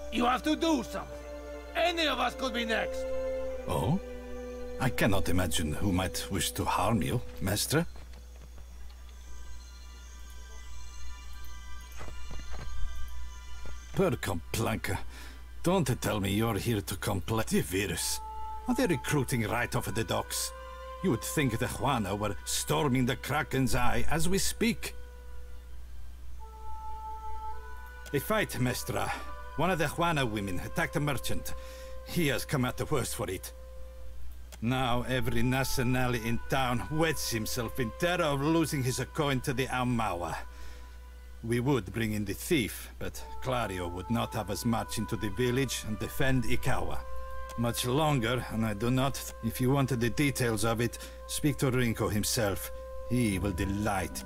You have to do something. Any of us could be next. Oh? I cannot imagine who might wish to harm you, Mestre. Per complanca, don't tell me you're here to complain. The virus. Are they recruiting right off the docks? You would think the Juana were storming the Kraken's Eye as we speak. A fight, Mestra. One of the Juana women attacked a merchant. He has come out the worst for it. Now every nationale in town wets himself in terror of losing his coin to the Aumaua. We would bring in the thief, but Clario would not have us march into the village and defend Ikawa. Much longer, and I do not... If you wanted the details of it, speak to Rinko himself. He will delight.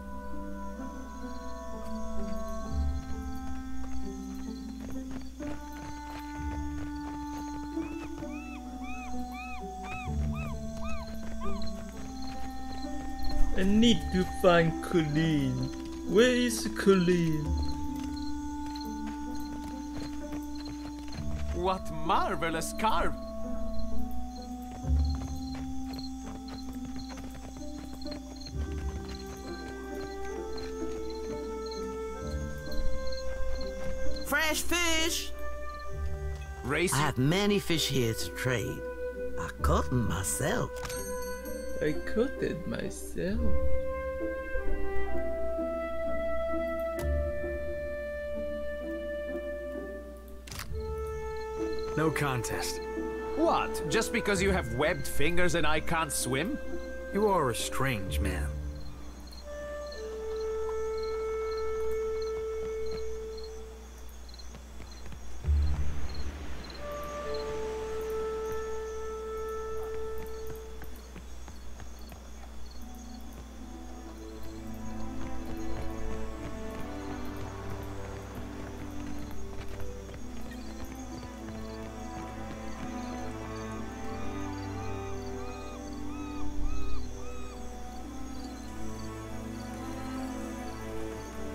I need to find Colleen. Where is Colleen? What marvelous carve! Fresh fish! Race. I have many fish here to trade. I caught them myself. I caught it myself. No contest. What? Just because you have webbed fingers and I can't swim? You are a strange man.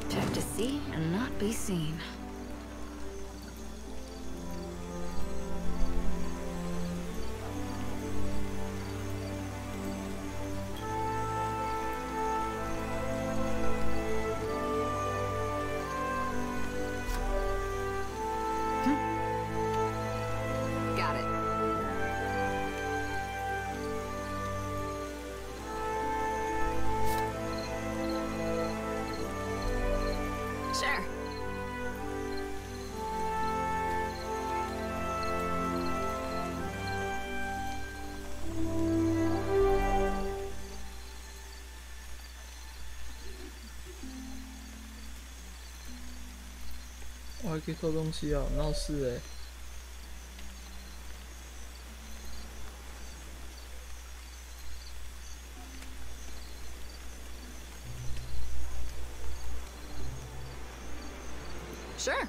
Check to see and not be seen. Got it. Sure. 还可以偷东西啊，闹事哎！Sure.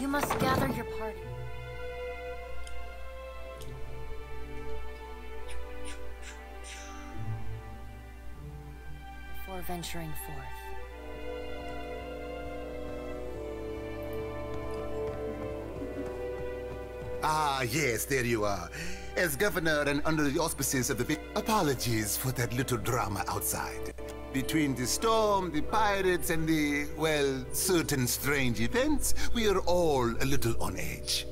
You must gather your party. Before venturing forth. Ah, yes, there you are. As governor and under the auspices of the... Apologies for that little drama outside. Between the storm, the pirates, and the, well, certain strange events, we are all a little on edge.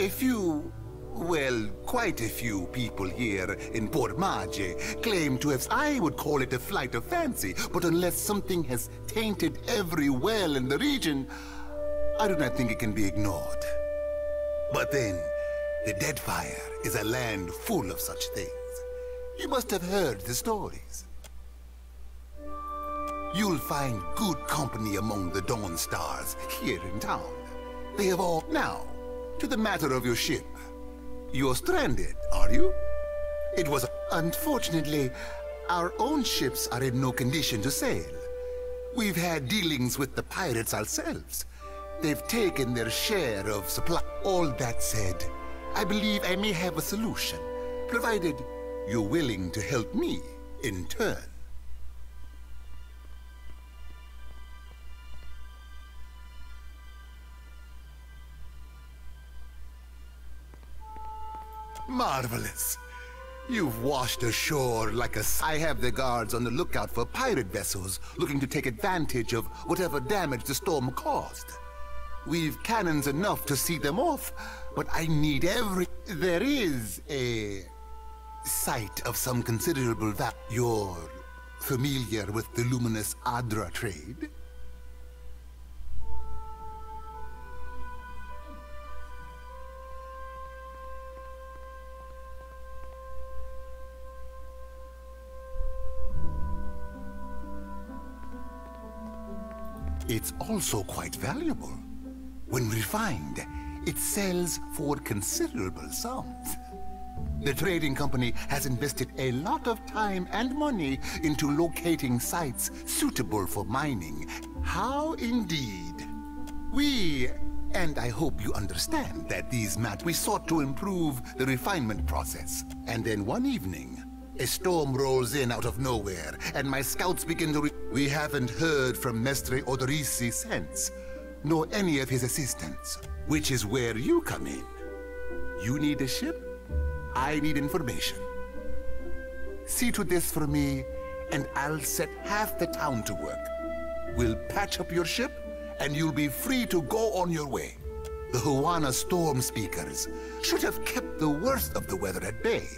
A few, well, quite a few people here in Port Marge claim to have, I would call it a flight of fancy, but unless something has tainted every well in the region, I do not think it can be ignored. But then, the Deadfire is a land full of such things. You must have heard the stories. You'll find good company among the Dawn Stars here in town. They have all... Now, to the matter of your ship. You're stranded, are you? It was... Unfortunately, our own ships are in no condition to sail. We've had dealings with the pirates ourselves. They've taken their share of supply. All that said, I believe I may have a solution, provided you're willing to help me in turn. Marvelous. You've washed ashore like a... I have the guards on the lookout for pirate vessels looking to take advantage of whatever damage the storm caused. We've cannons enough to see them off, but I need every... There is a site of some considerable value. You're familiar with the luminous Adra trade? It's also quite valuable. When refined, it sells for considerable sums. The trading company has invested a lot of time and money into locating sites suitable for mining. How indeed. We, and I hope you understand that we sought to improve the refinement process. And then one evening, a storm rolls in out of nowhere, and my scouts begin to... We haven't heard from Mestre Odorisi since, nor any of his assistants, which is where you come in. You need a ship, I need information. See to this for me, and I'll set half the town to work. We'll patch up your ship, and you'll be free to go on your way. The Huana storm speakers should have kept the worst of the weather at bay.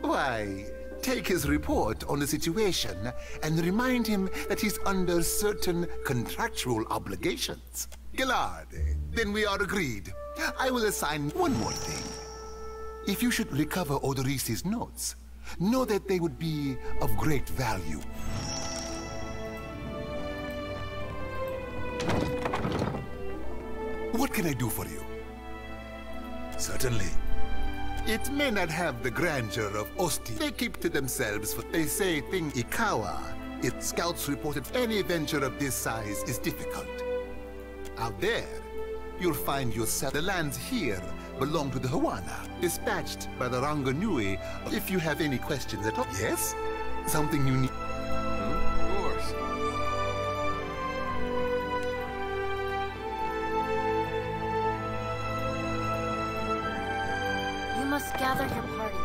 Why, take his report on the situation and remind him that he's under certain contractual obligations. Gillard, then we are agreed. I will assign one more thing. If you should recover Odorisi's notes, know that they would be of great value. What can I do for you? Certainly. It may not have the grandeur of Osti. They keep to themselves, for they say thing Ikawa. If scouts reported any venture of this size is difficult. Out there, you'll find yourself. The lands here belong to the Hawana, dispatched by the Ranganui. If you have any questions at all. Yes? Something you need. Of course. You must gather your party.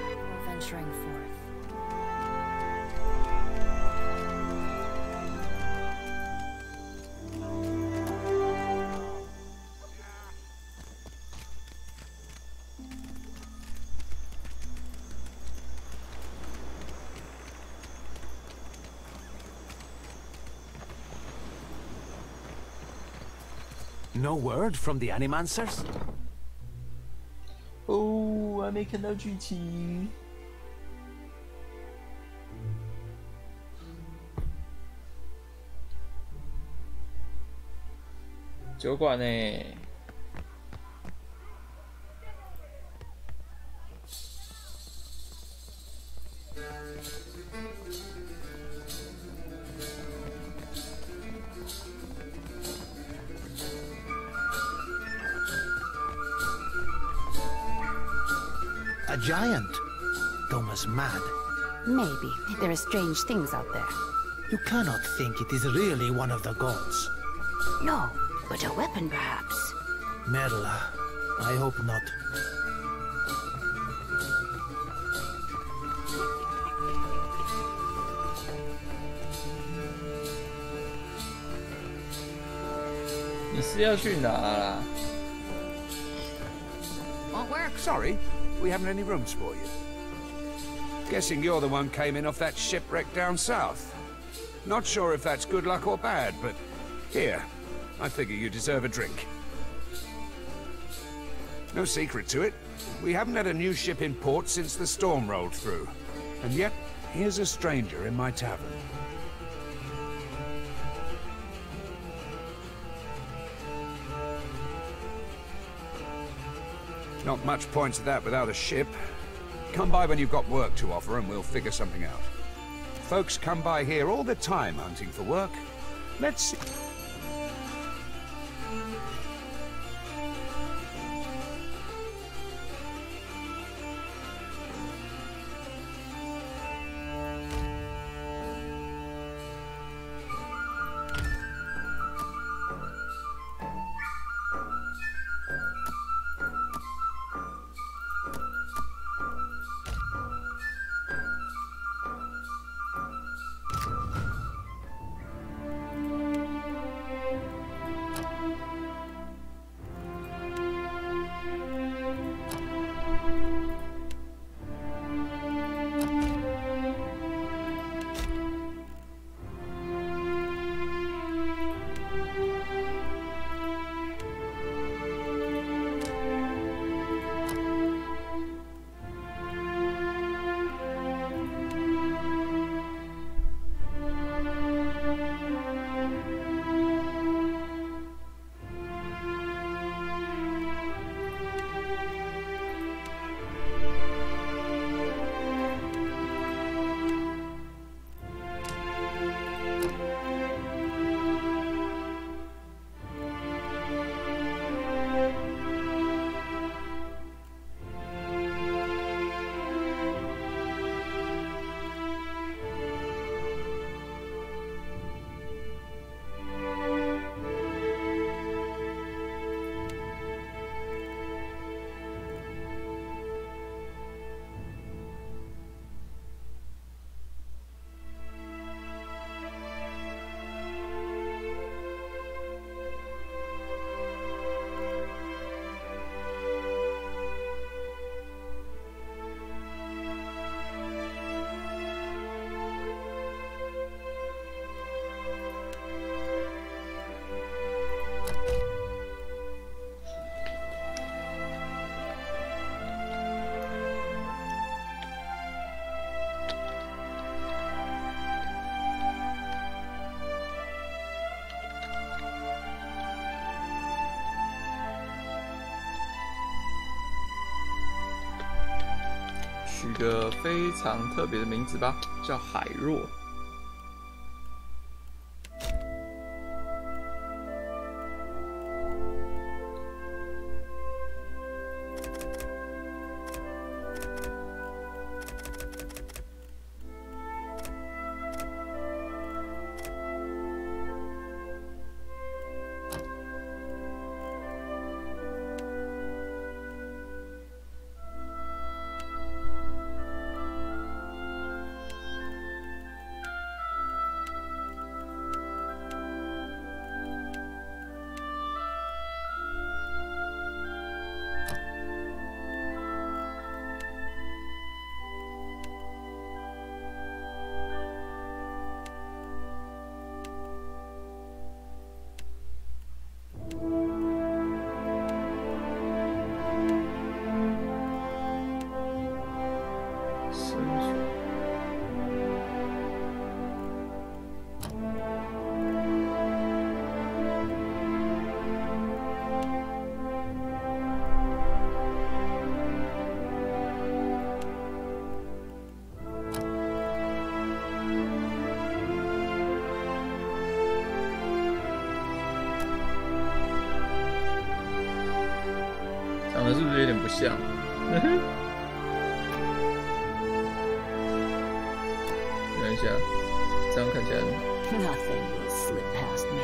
Before venturing forth. No word from the Animancers? 哦，还没看到剧情。酒馆呢？ A giant. Thomas mad. Maybe. There are strange things out there. You cannot think it is really one of the gods. No, but a weapon perhaps. Merla, I hope not.你是要去哪啦？ Won't work. Sorry, we haven't any rooms for you. Guessing you're the one came in off that shipwreck down south. Not sure if that's good luck or bad, but here, I figure you deserve a drink. No secret to it. We haven't had a new ship in port since the storm rolled through. And yet, here's a stranger in my tavern. Not much point to that without a ship. Come by when you've got work to offer and we'll figure something out. Folks come by here all the time hunting for work. Let's see. 取个非常特别的名字吧，叫海若。长得是不是有点不像？看一下，这样看起来。Nothing will slip past me.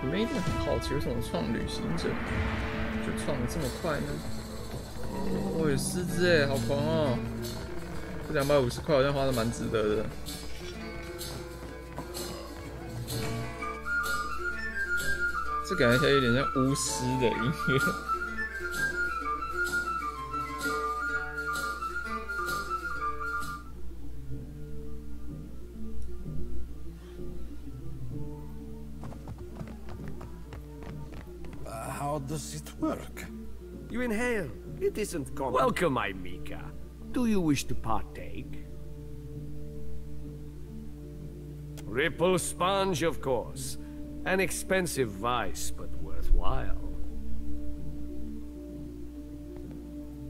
你们一定很好奇，为什么创旅行者就创的这么快呢？哦，有狮子哎，好狂哦！这250块好像花的蛮值得的。这感觉起来有点像巫师的音乐。How does it work? You inhale. It isn't common. Welcome, my Mika. Do you wish to partake? Ripple sponge, of course. An expensive vice, but worthwhile.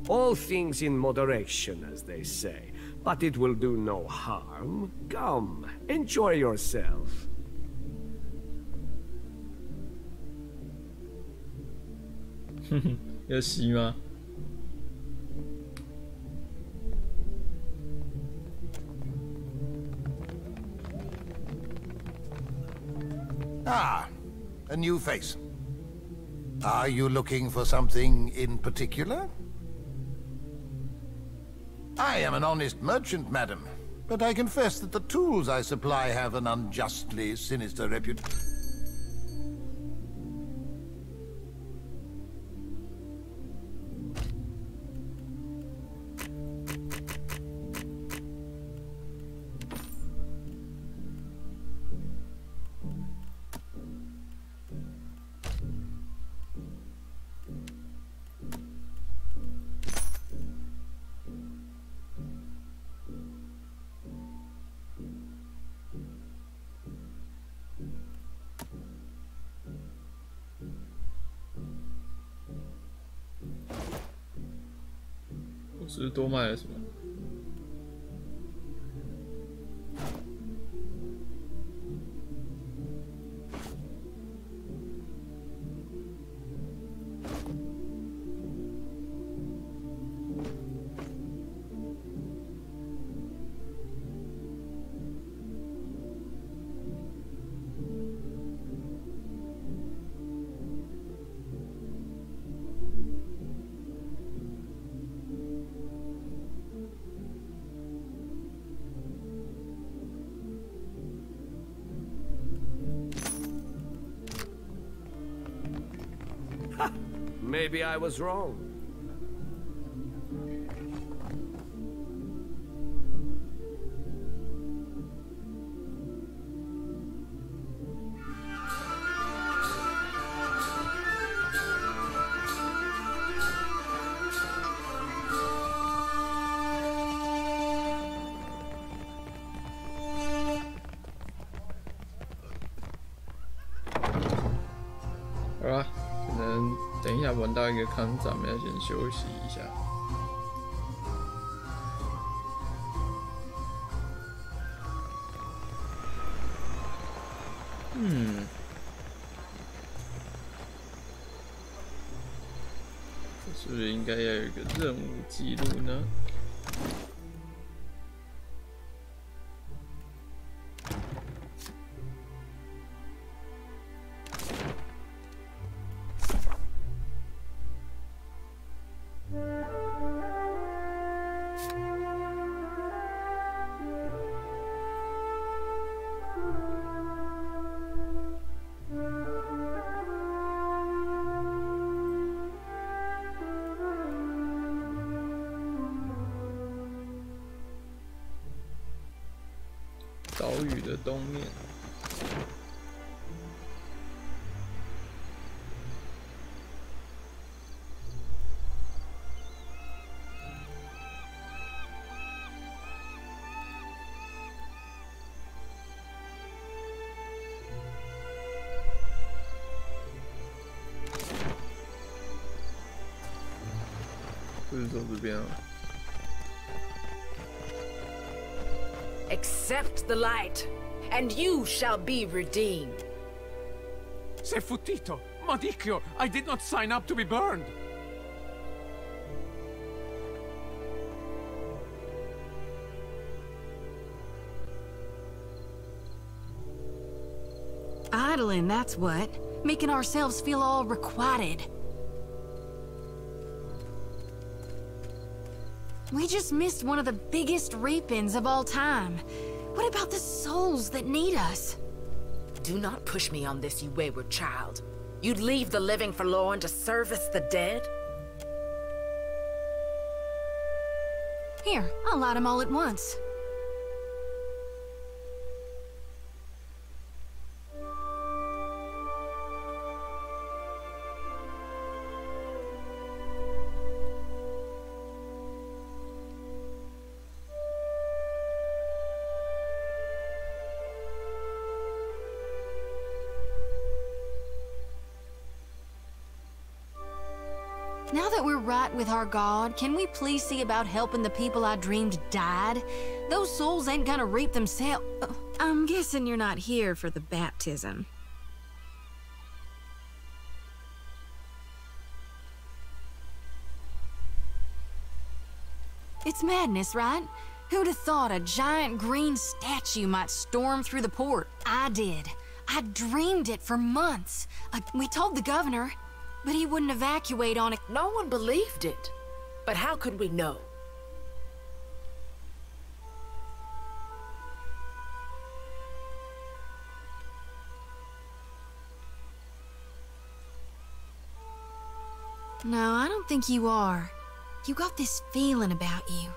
All things in moderation, as they say. But it will do no harm. Come, enjoy yourself. 要吸吗？ Ah, a new face. Are you looking for something in particular? I am an honest merchant, madam, but I confess that the tools I supply have an unjustly sinister reputation.是不是多卖了什么？ Maybe I was wrong.等一下玩到一个康咱们要先休息一下。这是不是应该要有一个任务记录呢？岛屿的东面。不是走这边啊。 Accept the light, and you shall be redeemed. Sei fottito! Madicchio! I did not sign up to be burned! Idling, that's what. Making ourselves feel all requited. We just missed one of the biggest reapings of all time. What about the souls that need us? Do not push me on this, you wayward child. You'd leave the living forlorn to service the dead? Here, I'll light them all at once. Now that we're right with our God, can we please see about helping the people I dreamed died? Those souls ain't gonna reap themselves. I'm guessing you're not here for the baptism. It's madness, right? Who'd have thought a giant green statue might storm through the port? I did. I dreamed it for months. We told the governor. But he wouldn't evacuate on it. No one believed it. But how could we know? No, I don't think you are. You got this feeling about you.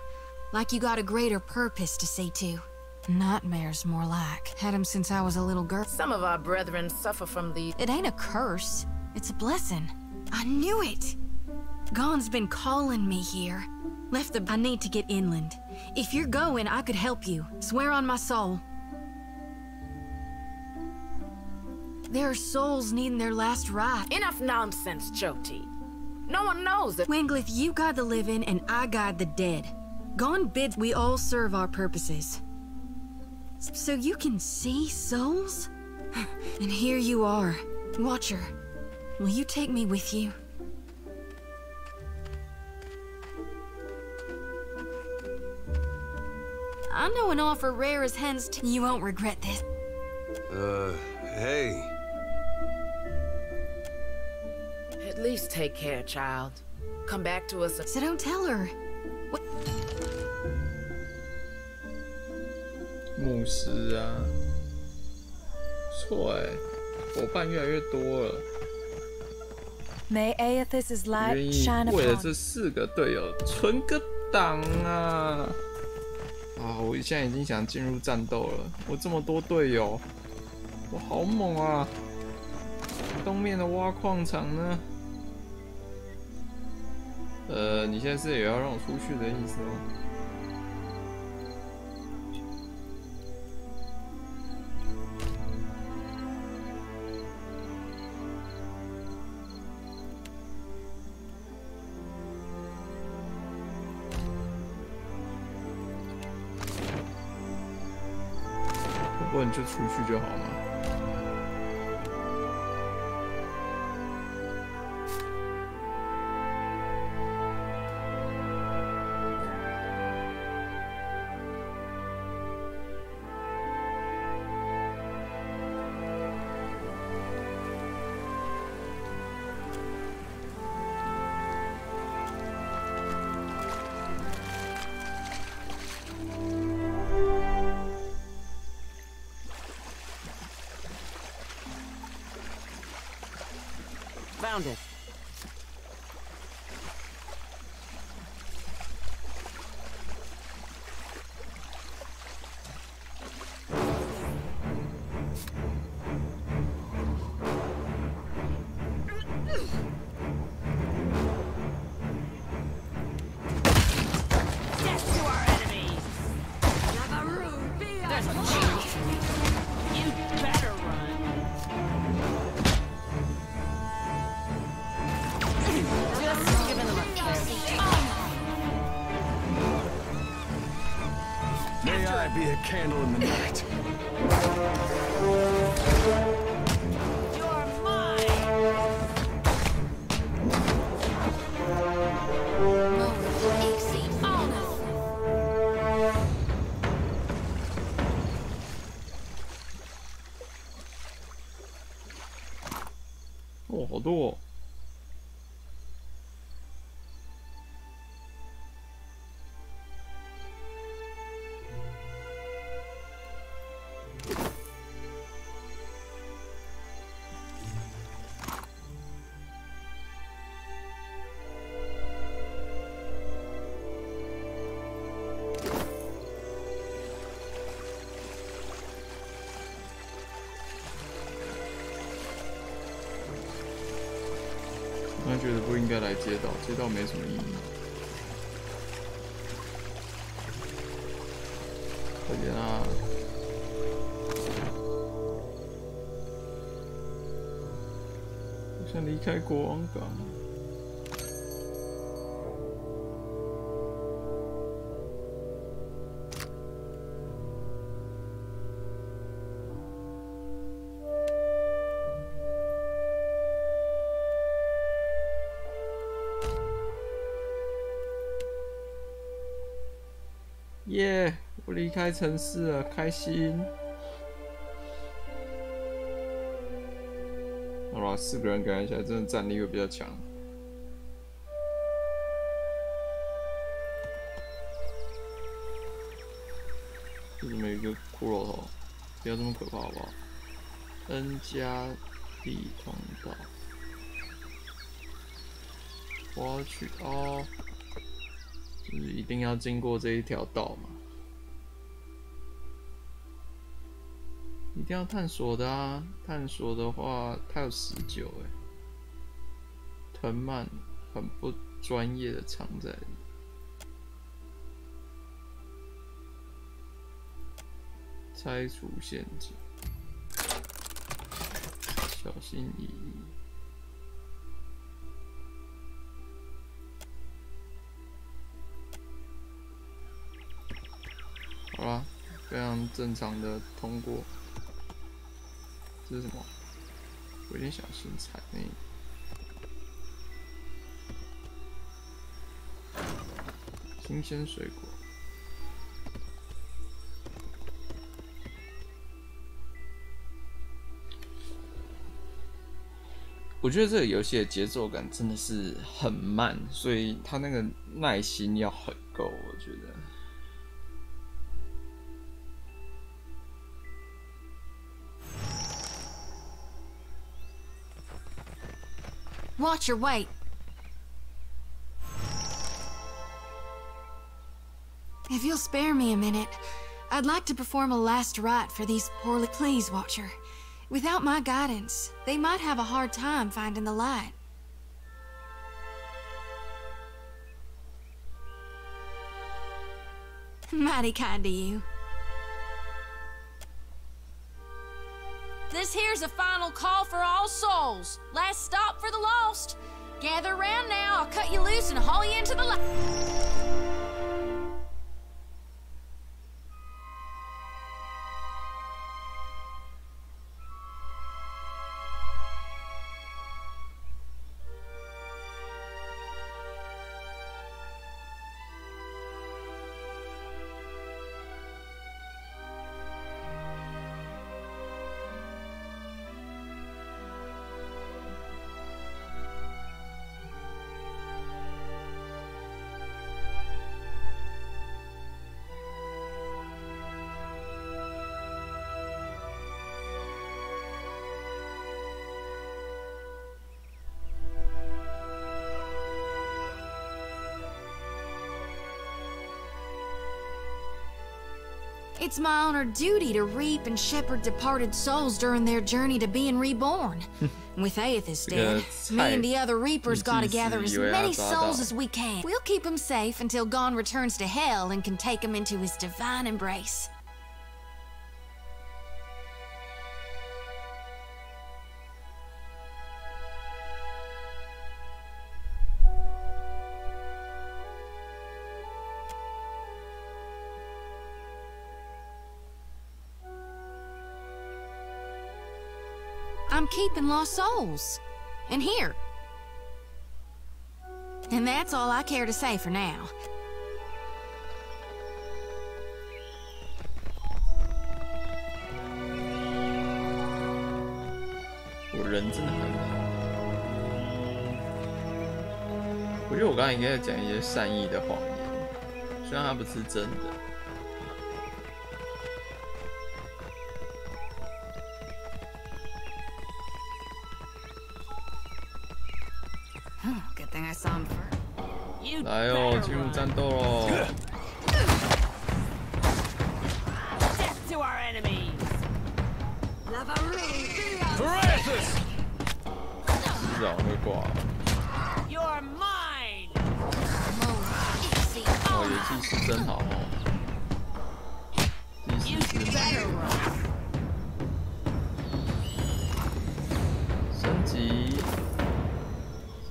Like you got a greater purpose to see to. Nightmares, more like. Had them since I was a little girl. Some of our brethren suffer from the... It ain't a curse. It's a blessing. I knew it! Gon's been calling me here. I need to get inland. If you're going, I could help you. Swear on my soul. There are souls needing their last rite. Enough nonsense, Joti. No one knows that... Wenglith, you guide the living and I guide the dead. Gon bids we all serve our purposes. So you can see souls? And here you are, Watcher. Will you take me with you? I know an offer rare as hens you won't regret this. Hey. At least take care, child. Come back to us. So don't tell her. What? 牧师啊，不错哎，伙伴越来越多了。May Aethys' 愿 light 意 shine 为了 upon. 这4个队友存个档啊！啊，我现在已经想进入战斗了。我这么多队友，我好猛啊！东面的挖矿场呢？你现在是也要让我出去的意思吗？不然你就出去就好吗？Found it. Death to our enemies! There's a chance. You better run. Just giving them a May I be a candle in the night? You're mine! Exceed all of them. 哦，好多哦！他觉得不应该来街道，街道没什么意义。快点啊！我想离开国王港。耶！我离开城市了，开心。好了，4个人感觉起来真的战力会比较强。这怎么有一个骷髅头？不要这么可怕好不好 ？N 加 D 通道，我要去哦。就是一定要经过这一条道嘛，一定要探索的啊！探索的话，它有19哎，藤蔓很不专业的藏在里。拆除陷阱，小心翼翼。好啦，非常正常的通过。这是什么？我有点小心踩那个新鲜水果。我觉得这个游戏的节奏感真的是很慢，所以它那个耐心要很够，我觉得。Watch your weight. If you'll spare me a minute, I'd like to perform a last rite for these poorly... Please, Watcher. Without my guidance, they might have a hard time finding the light. Mighty kind of you. This here's a final call for all souls. Last stop for the lost. Gather around now, I'll cut you loose and haul you into the light. It's my honored duty to reap and shepherd departed souls during their journey to being reborn. With Aethys dead, me and the other reapers gotta gather as many souls as we can. We'll keep him safe until Gon returns to hell and can take him into his divine embrace. I'm keeping lost souls. And here. And that's all I care to say for now. 我人真的很好。我觉得我刚才应该在讲一些善意的谎言，虽然它不是真的。 来哦，进入战斗喽！至少会挂。哦，有技师真好哦，技师是升级。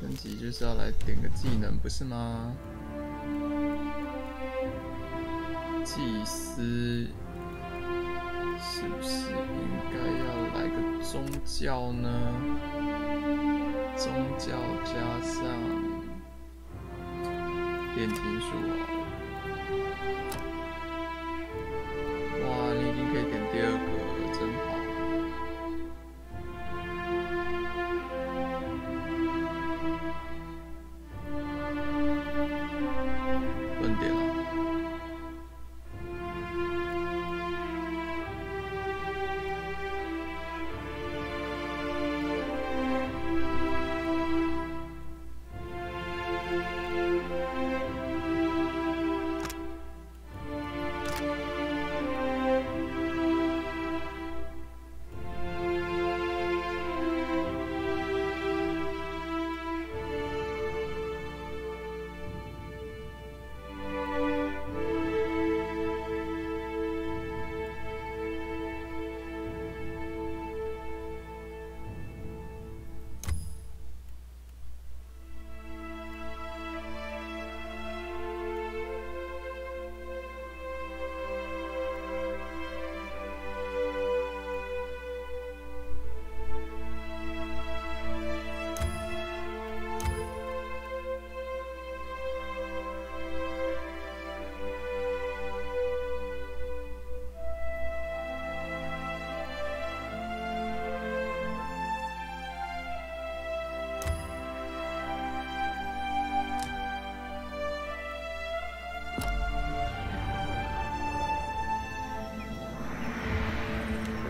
升级就是要来点个技能，不是吗？祭司是不是应该要来个宗教呢？宗教加上炼金术啊！哇，你已经可以点第2个了，真好。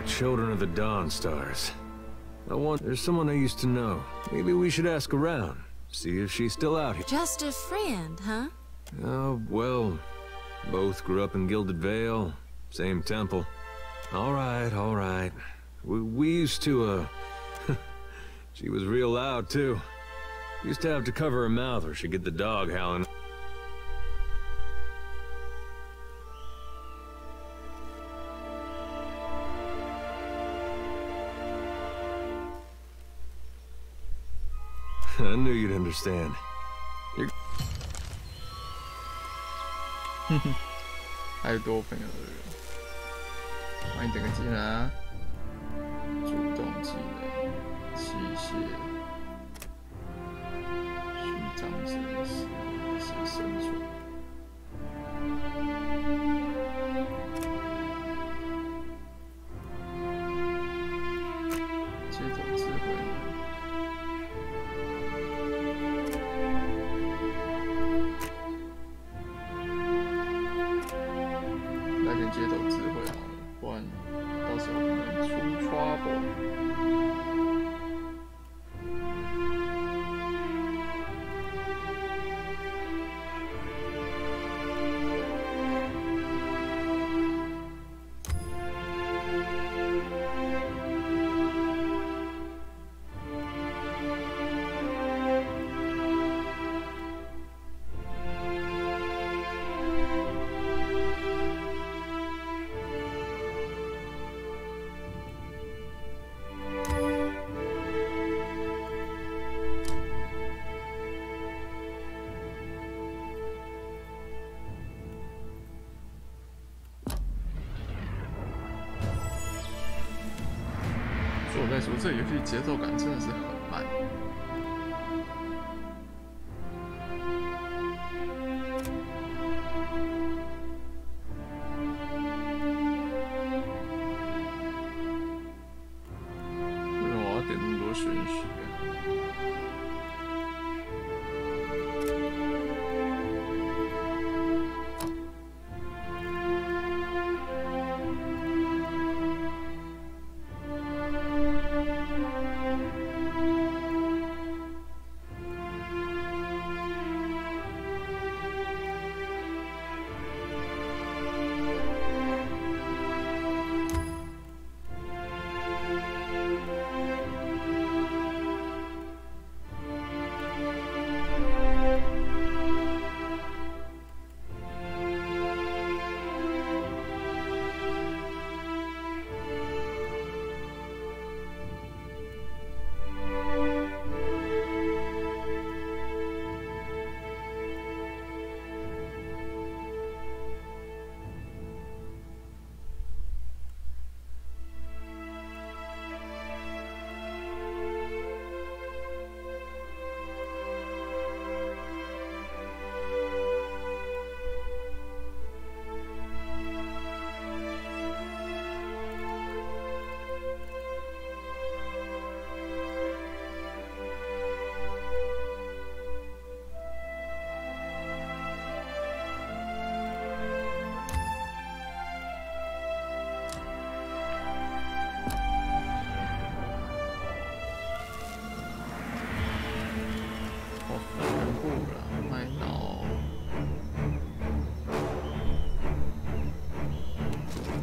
Children of the Dawn Stars. There's someone I used to know. Maybe we should ask around. See if she's still out here. Just a friend, huh? Well, both grew up in Gilded Vale. Same temple. All right. We used to, She was real loud, too. Used to have to cover her mouth or she'd get the dog howling. I knew you'd understand. You're... 太多朋友了，欢迎点个技能啊！主动技能，器械，虚张声势，是生存。接走智慧。 来点街头智慧好了，不然到时候可能出 trouble。所以我在说，这个游戏节奏感真的是很慢。为什么我要点那么多玄学？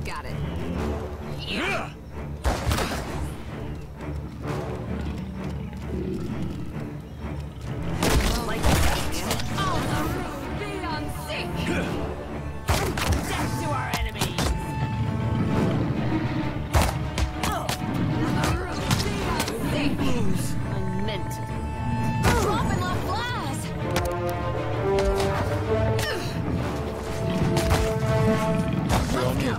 Got it. Yeah. Like on the roof, be on sync. Death to our enemies. On the roof, be on sync. I meant to do that. Dropping like flies. Let's go. Yeah.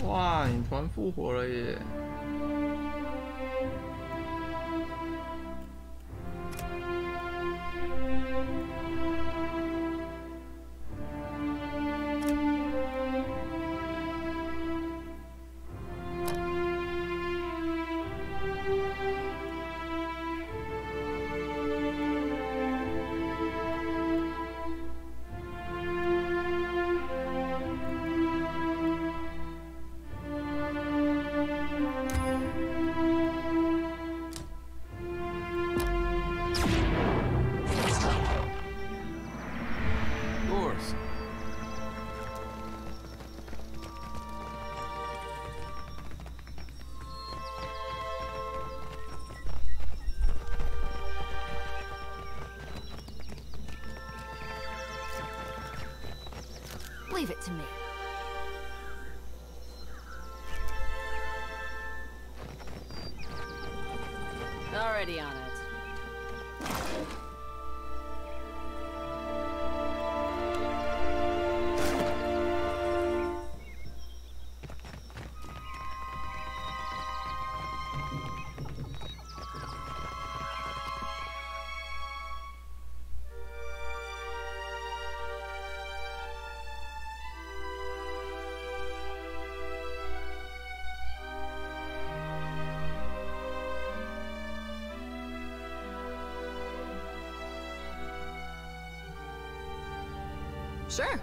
哇，你团复活了耶！ Leave it to me. Already on it. Sure.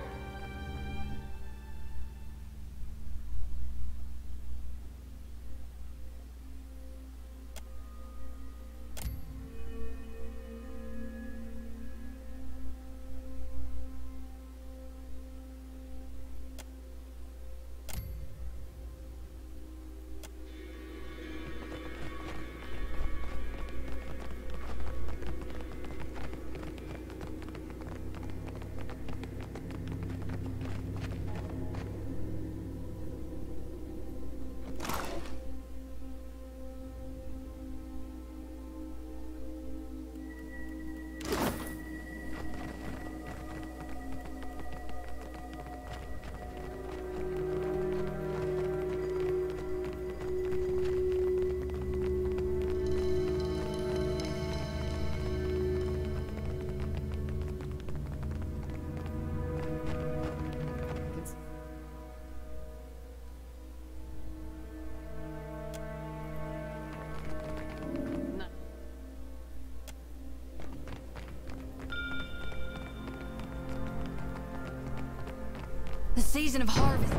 The season of harvest.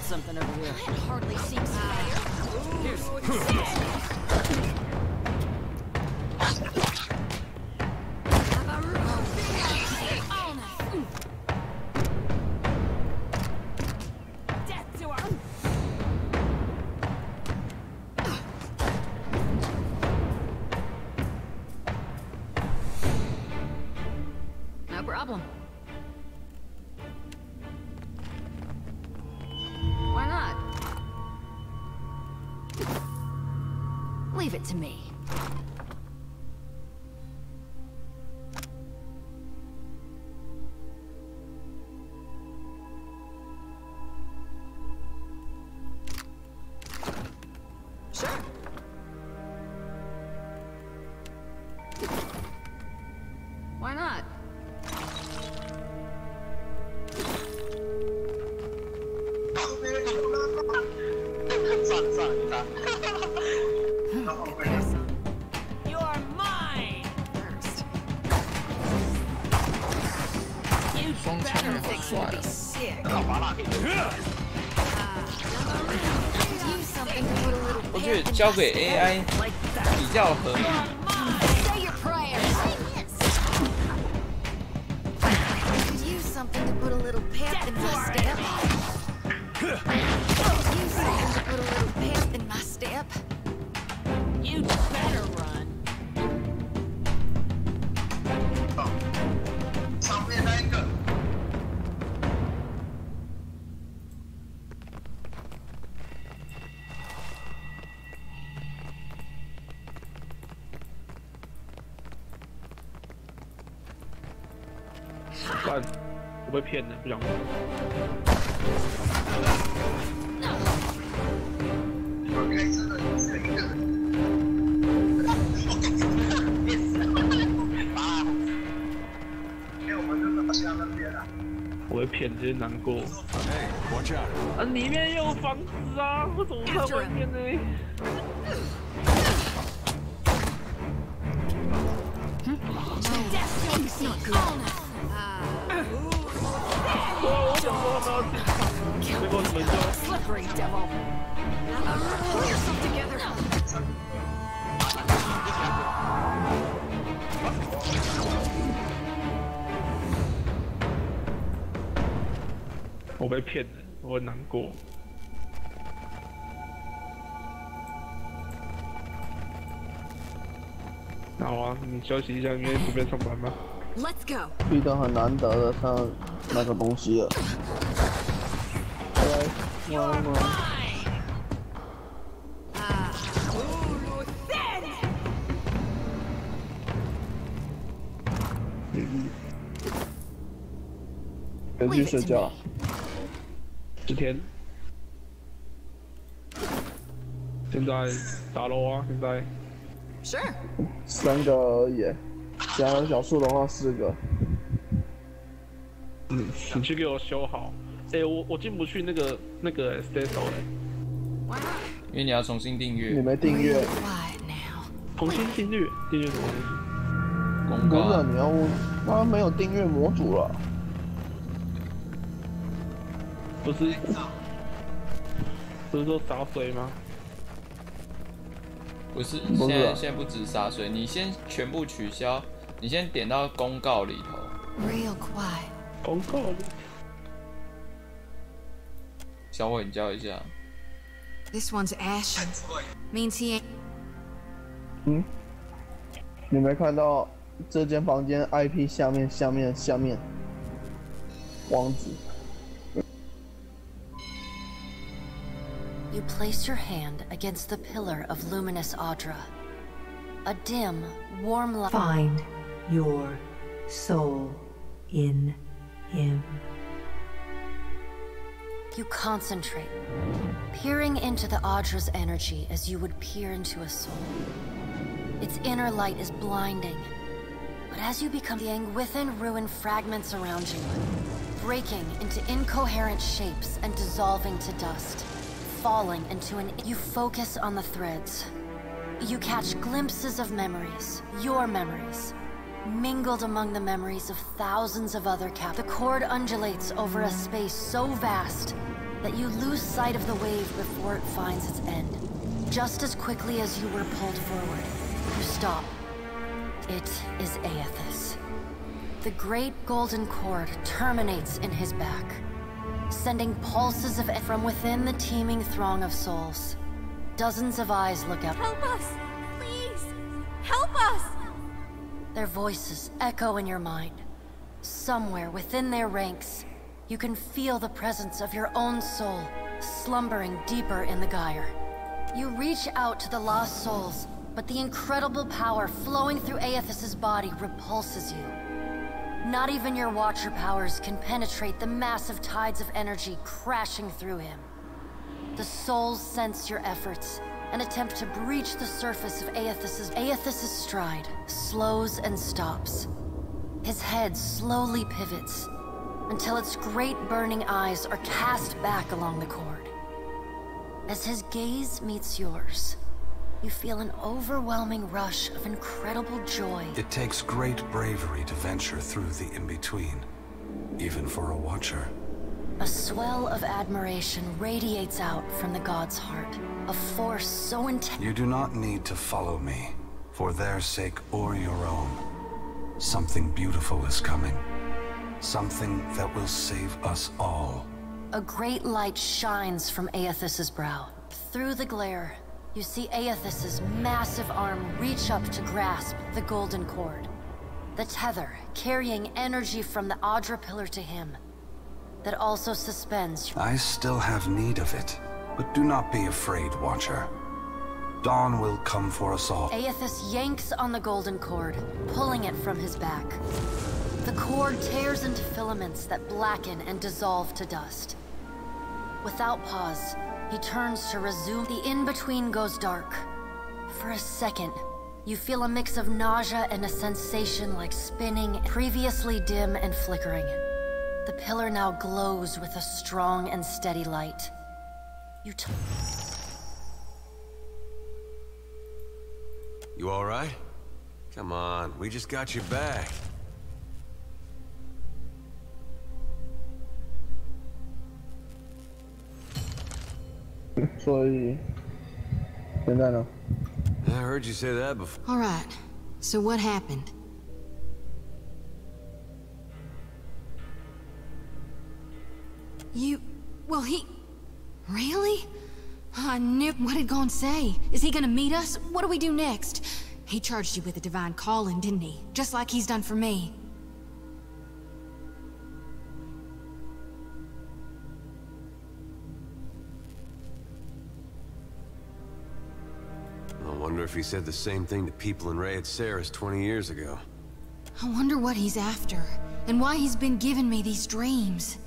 Something over here. That hardly seems Death to her. No problem. Why not? Leave it to me. Sure. Why not? You're mine! First. You better fix it to be sick. Do something to put a little 我觉得交给 AI 比较合理。 Say your prayers. Use something to put a little pep in my step. Use something to put a little pep in my step. You better run. 上面那一个。干，我被骗了，不想玩。开车的只有一个人。因为我们就是好像那边啊。我被骗，真难过。啊，里面也有房子啊，我怎么在外面呢？ Slippery devil. Pull yourself together. 我被骗了，我很难过。好啊，你休息一下，明天准备上班吧。Let's go. 遇到很难得的上那个东西了。来，玩玩。回去睡觉。10天。现在打楼啊，现在。Sure. 3个而已，加上小树的话4个。你去给我修好。我进不去那个 Staso 因为你要重新订阅。你没订阅。重新订阅什么东西？公告。不是，你要他没有订阅模组了。不是说洒水吗？不是，现在不止洒水，你先全部取消，你先点到公告里头。Real quiet. 公告里。小伟，你教一下。This one's ashen. Means he ain't. 你没看到这间房间 IP 下面网址。You place your hand against the pillar of luminous Audra. A dim, warm light. Find your soul in him. You concentrate, peering into the Audra's energy as you would peer into a soul. Its inner light is blinding, but as you become seeing within ruined fragments around you, breaking into incoherent shapes and dissolving to dust. Falling into you focus on the threads. You catch glimpses of memories, your memories, mingled among the memories of thousands of other The cord undulates over a space so vast that you lose sight of the wave before it finds its end. Just as quickly as you were pulled forward, you stop. It is Aethys. The great golden cord terminates in his back, sending pulses of from within the teeming throng of souls. Dozens of eyes look out. Help us! Please! Help us! Their voices echo in your mind. Somewhere within their ranks, you can feel the presence of your own soul, slumbering deeper in the gyre. You reach out to the lost souls, but the incredible power flowing through Aethys' body repulses you. Not even your Watcher powers can penetrate the massive tides of energy crashing through him. The souls sense your efforts and attempt to breach the surface of Aethys' stride slows and stops. His head slowly pivots until its great burning eyes are cast back along the cord. As his gaze meets yours, you feel an overwhelming rush of incredible joy. It takes great bravery to venture through the in-between, even for a Watcher. A swell of admiration radiates out from the god's heart, a force so intense. You do not need to follow me, for their sake or your own. Something beautiful is coming. Something that will save us all. A great light shines from Aethys' brow. Through the glare, you see Aethys' massive arm reach up to grasp the golden cord. The tether carrying energy from the Audra pillar to him, that also suspends. I still have need of it, but do not be afraid, Watcher. Dawn will come for us all. Aethys yanks on the golden cord, pulling it from his back. The cord tears into filaments that blacken and dissolve to dust. Without pause, he turns to resume. The in-between goes dark. For a second, you feel a mix of nausea and a sensation like spinning, previously dim and flickering. The pillar now glows with a strong and steady light. You all right? Come on, we just got you back. 所以现在呢 I heard you say that before. All right. So what happened? Well, he... Really? I knew... What did Gon say? Is he gonna meet us? What do we do next? He charged you with a divine calling, didn't he? Just like he's done for me. I wonder if he said the same thing to people in Rayet Saris 20 years ago. I wonder what he's after, and why he's been giving me these dreams.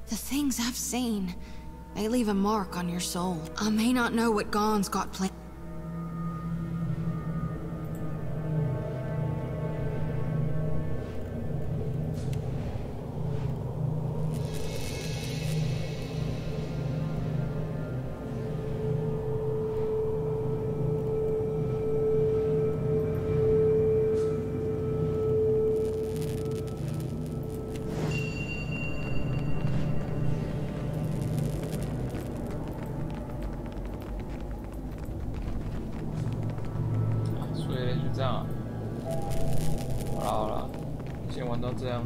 The things I've seen, they leave a mark on your soul. I may not know what Gon's got planned.这样，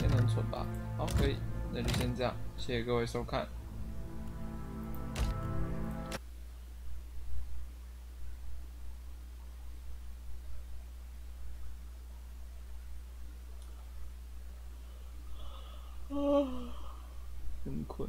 应该能存吧？好，可以，那就先这样，谢谢各位收看。真困。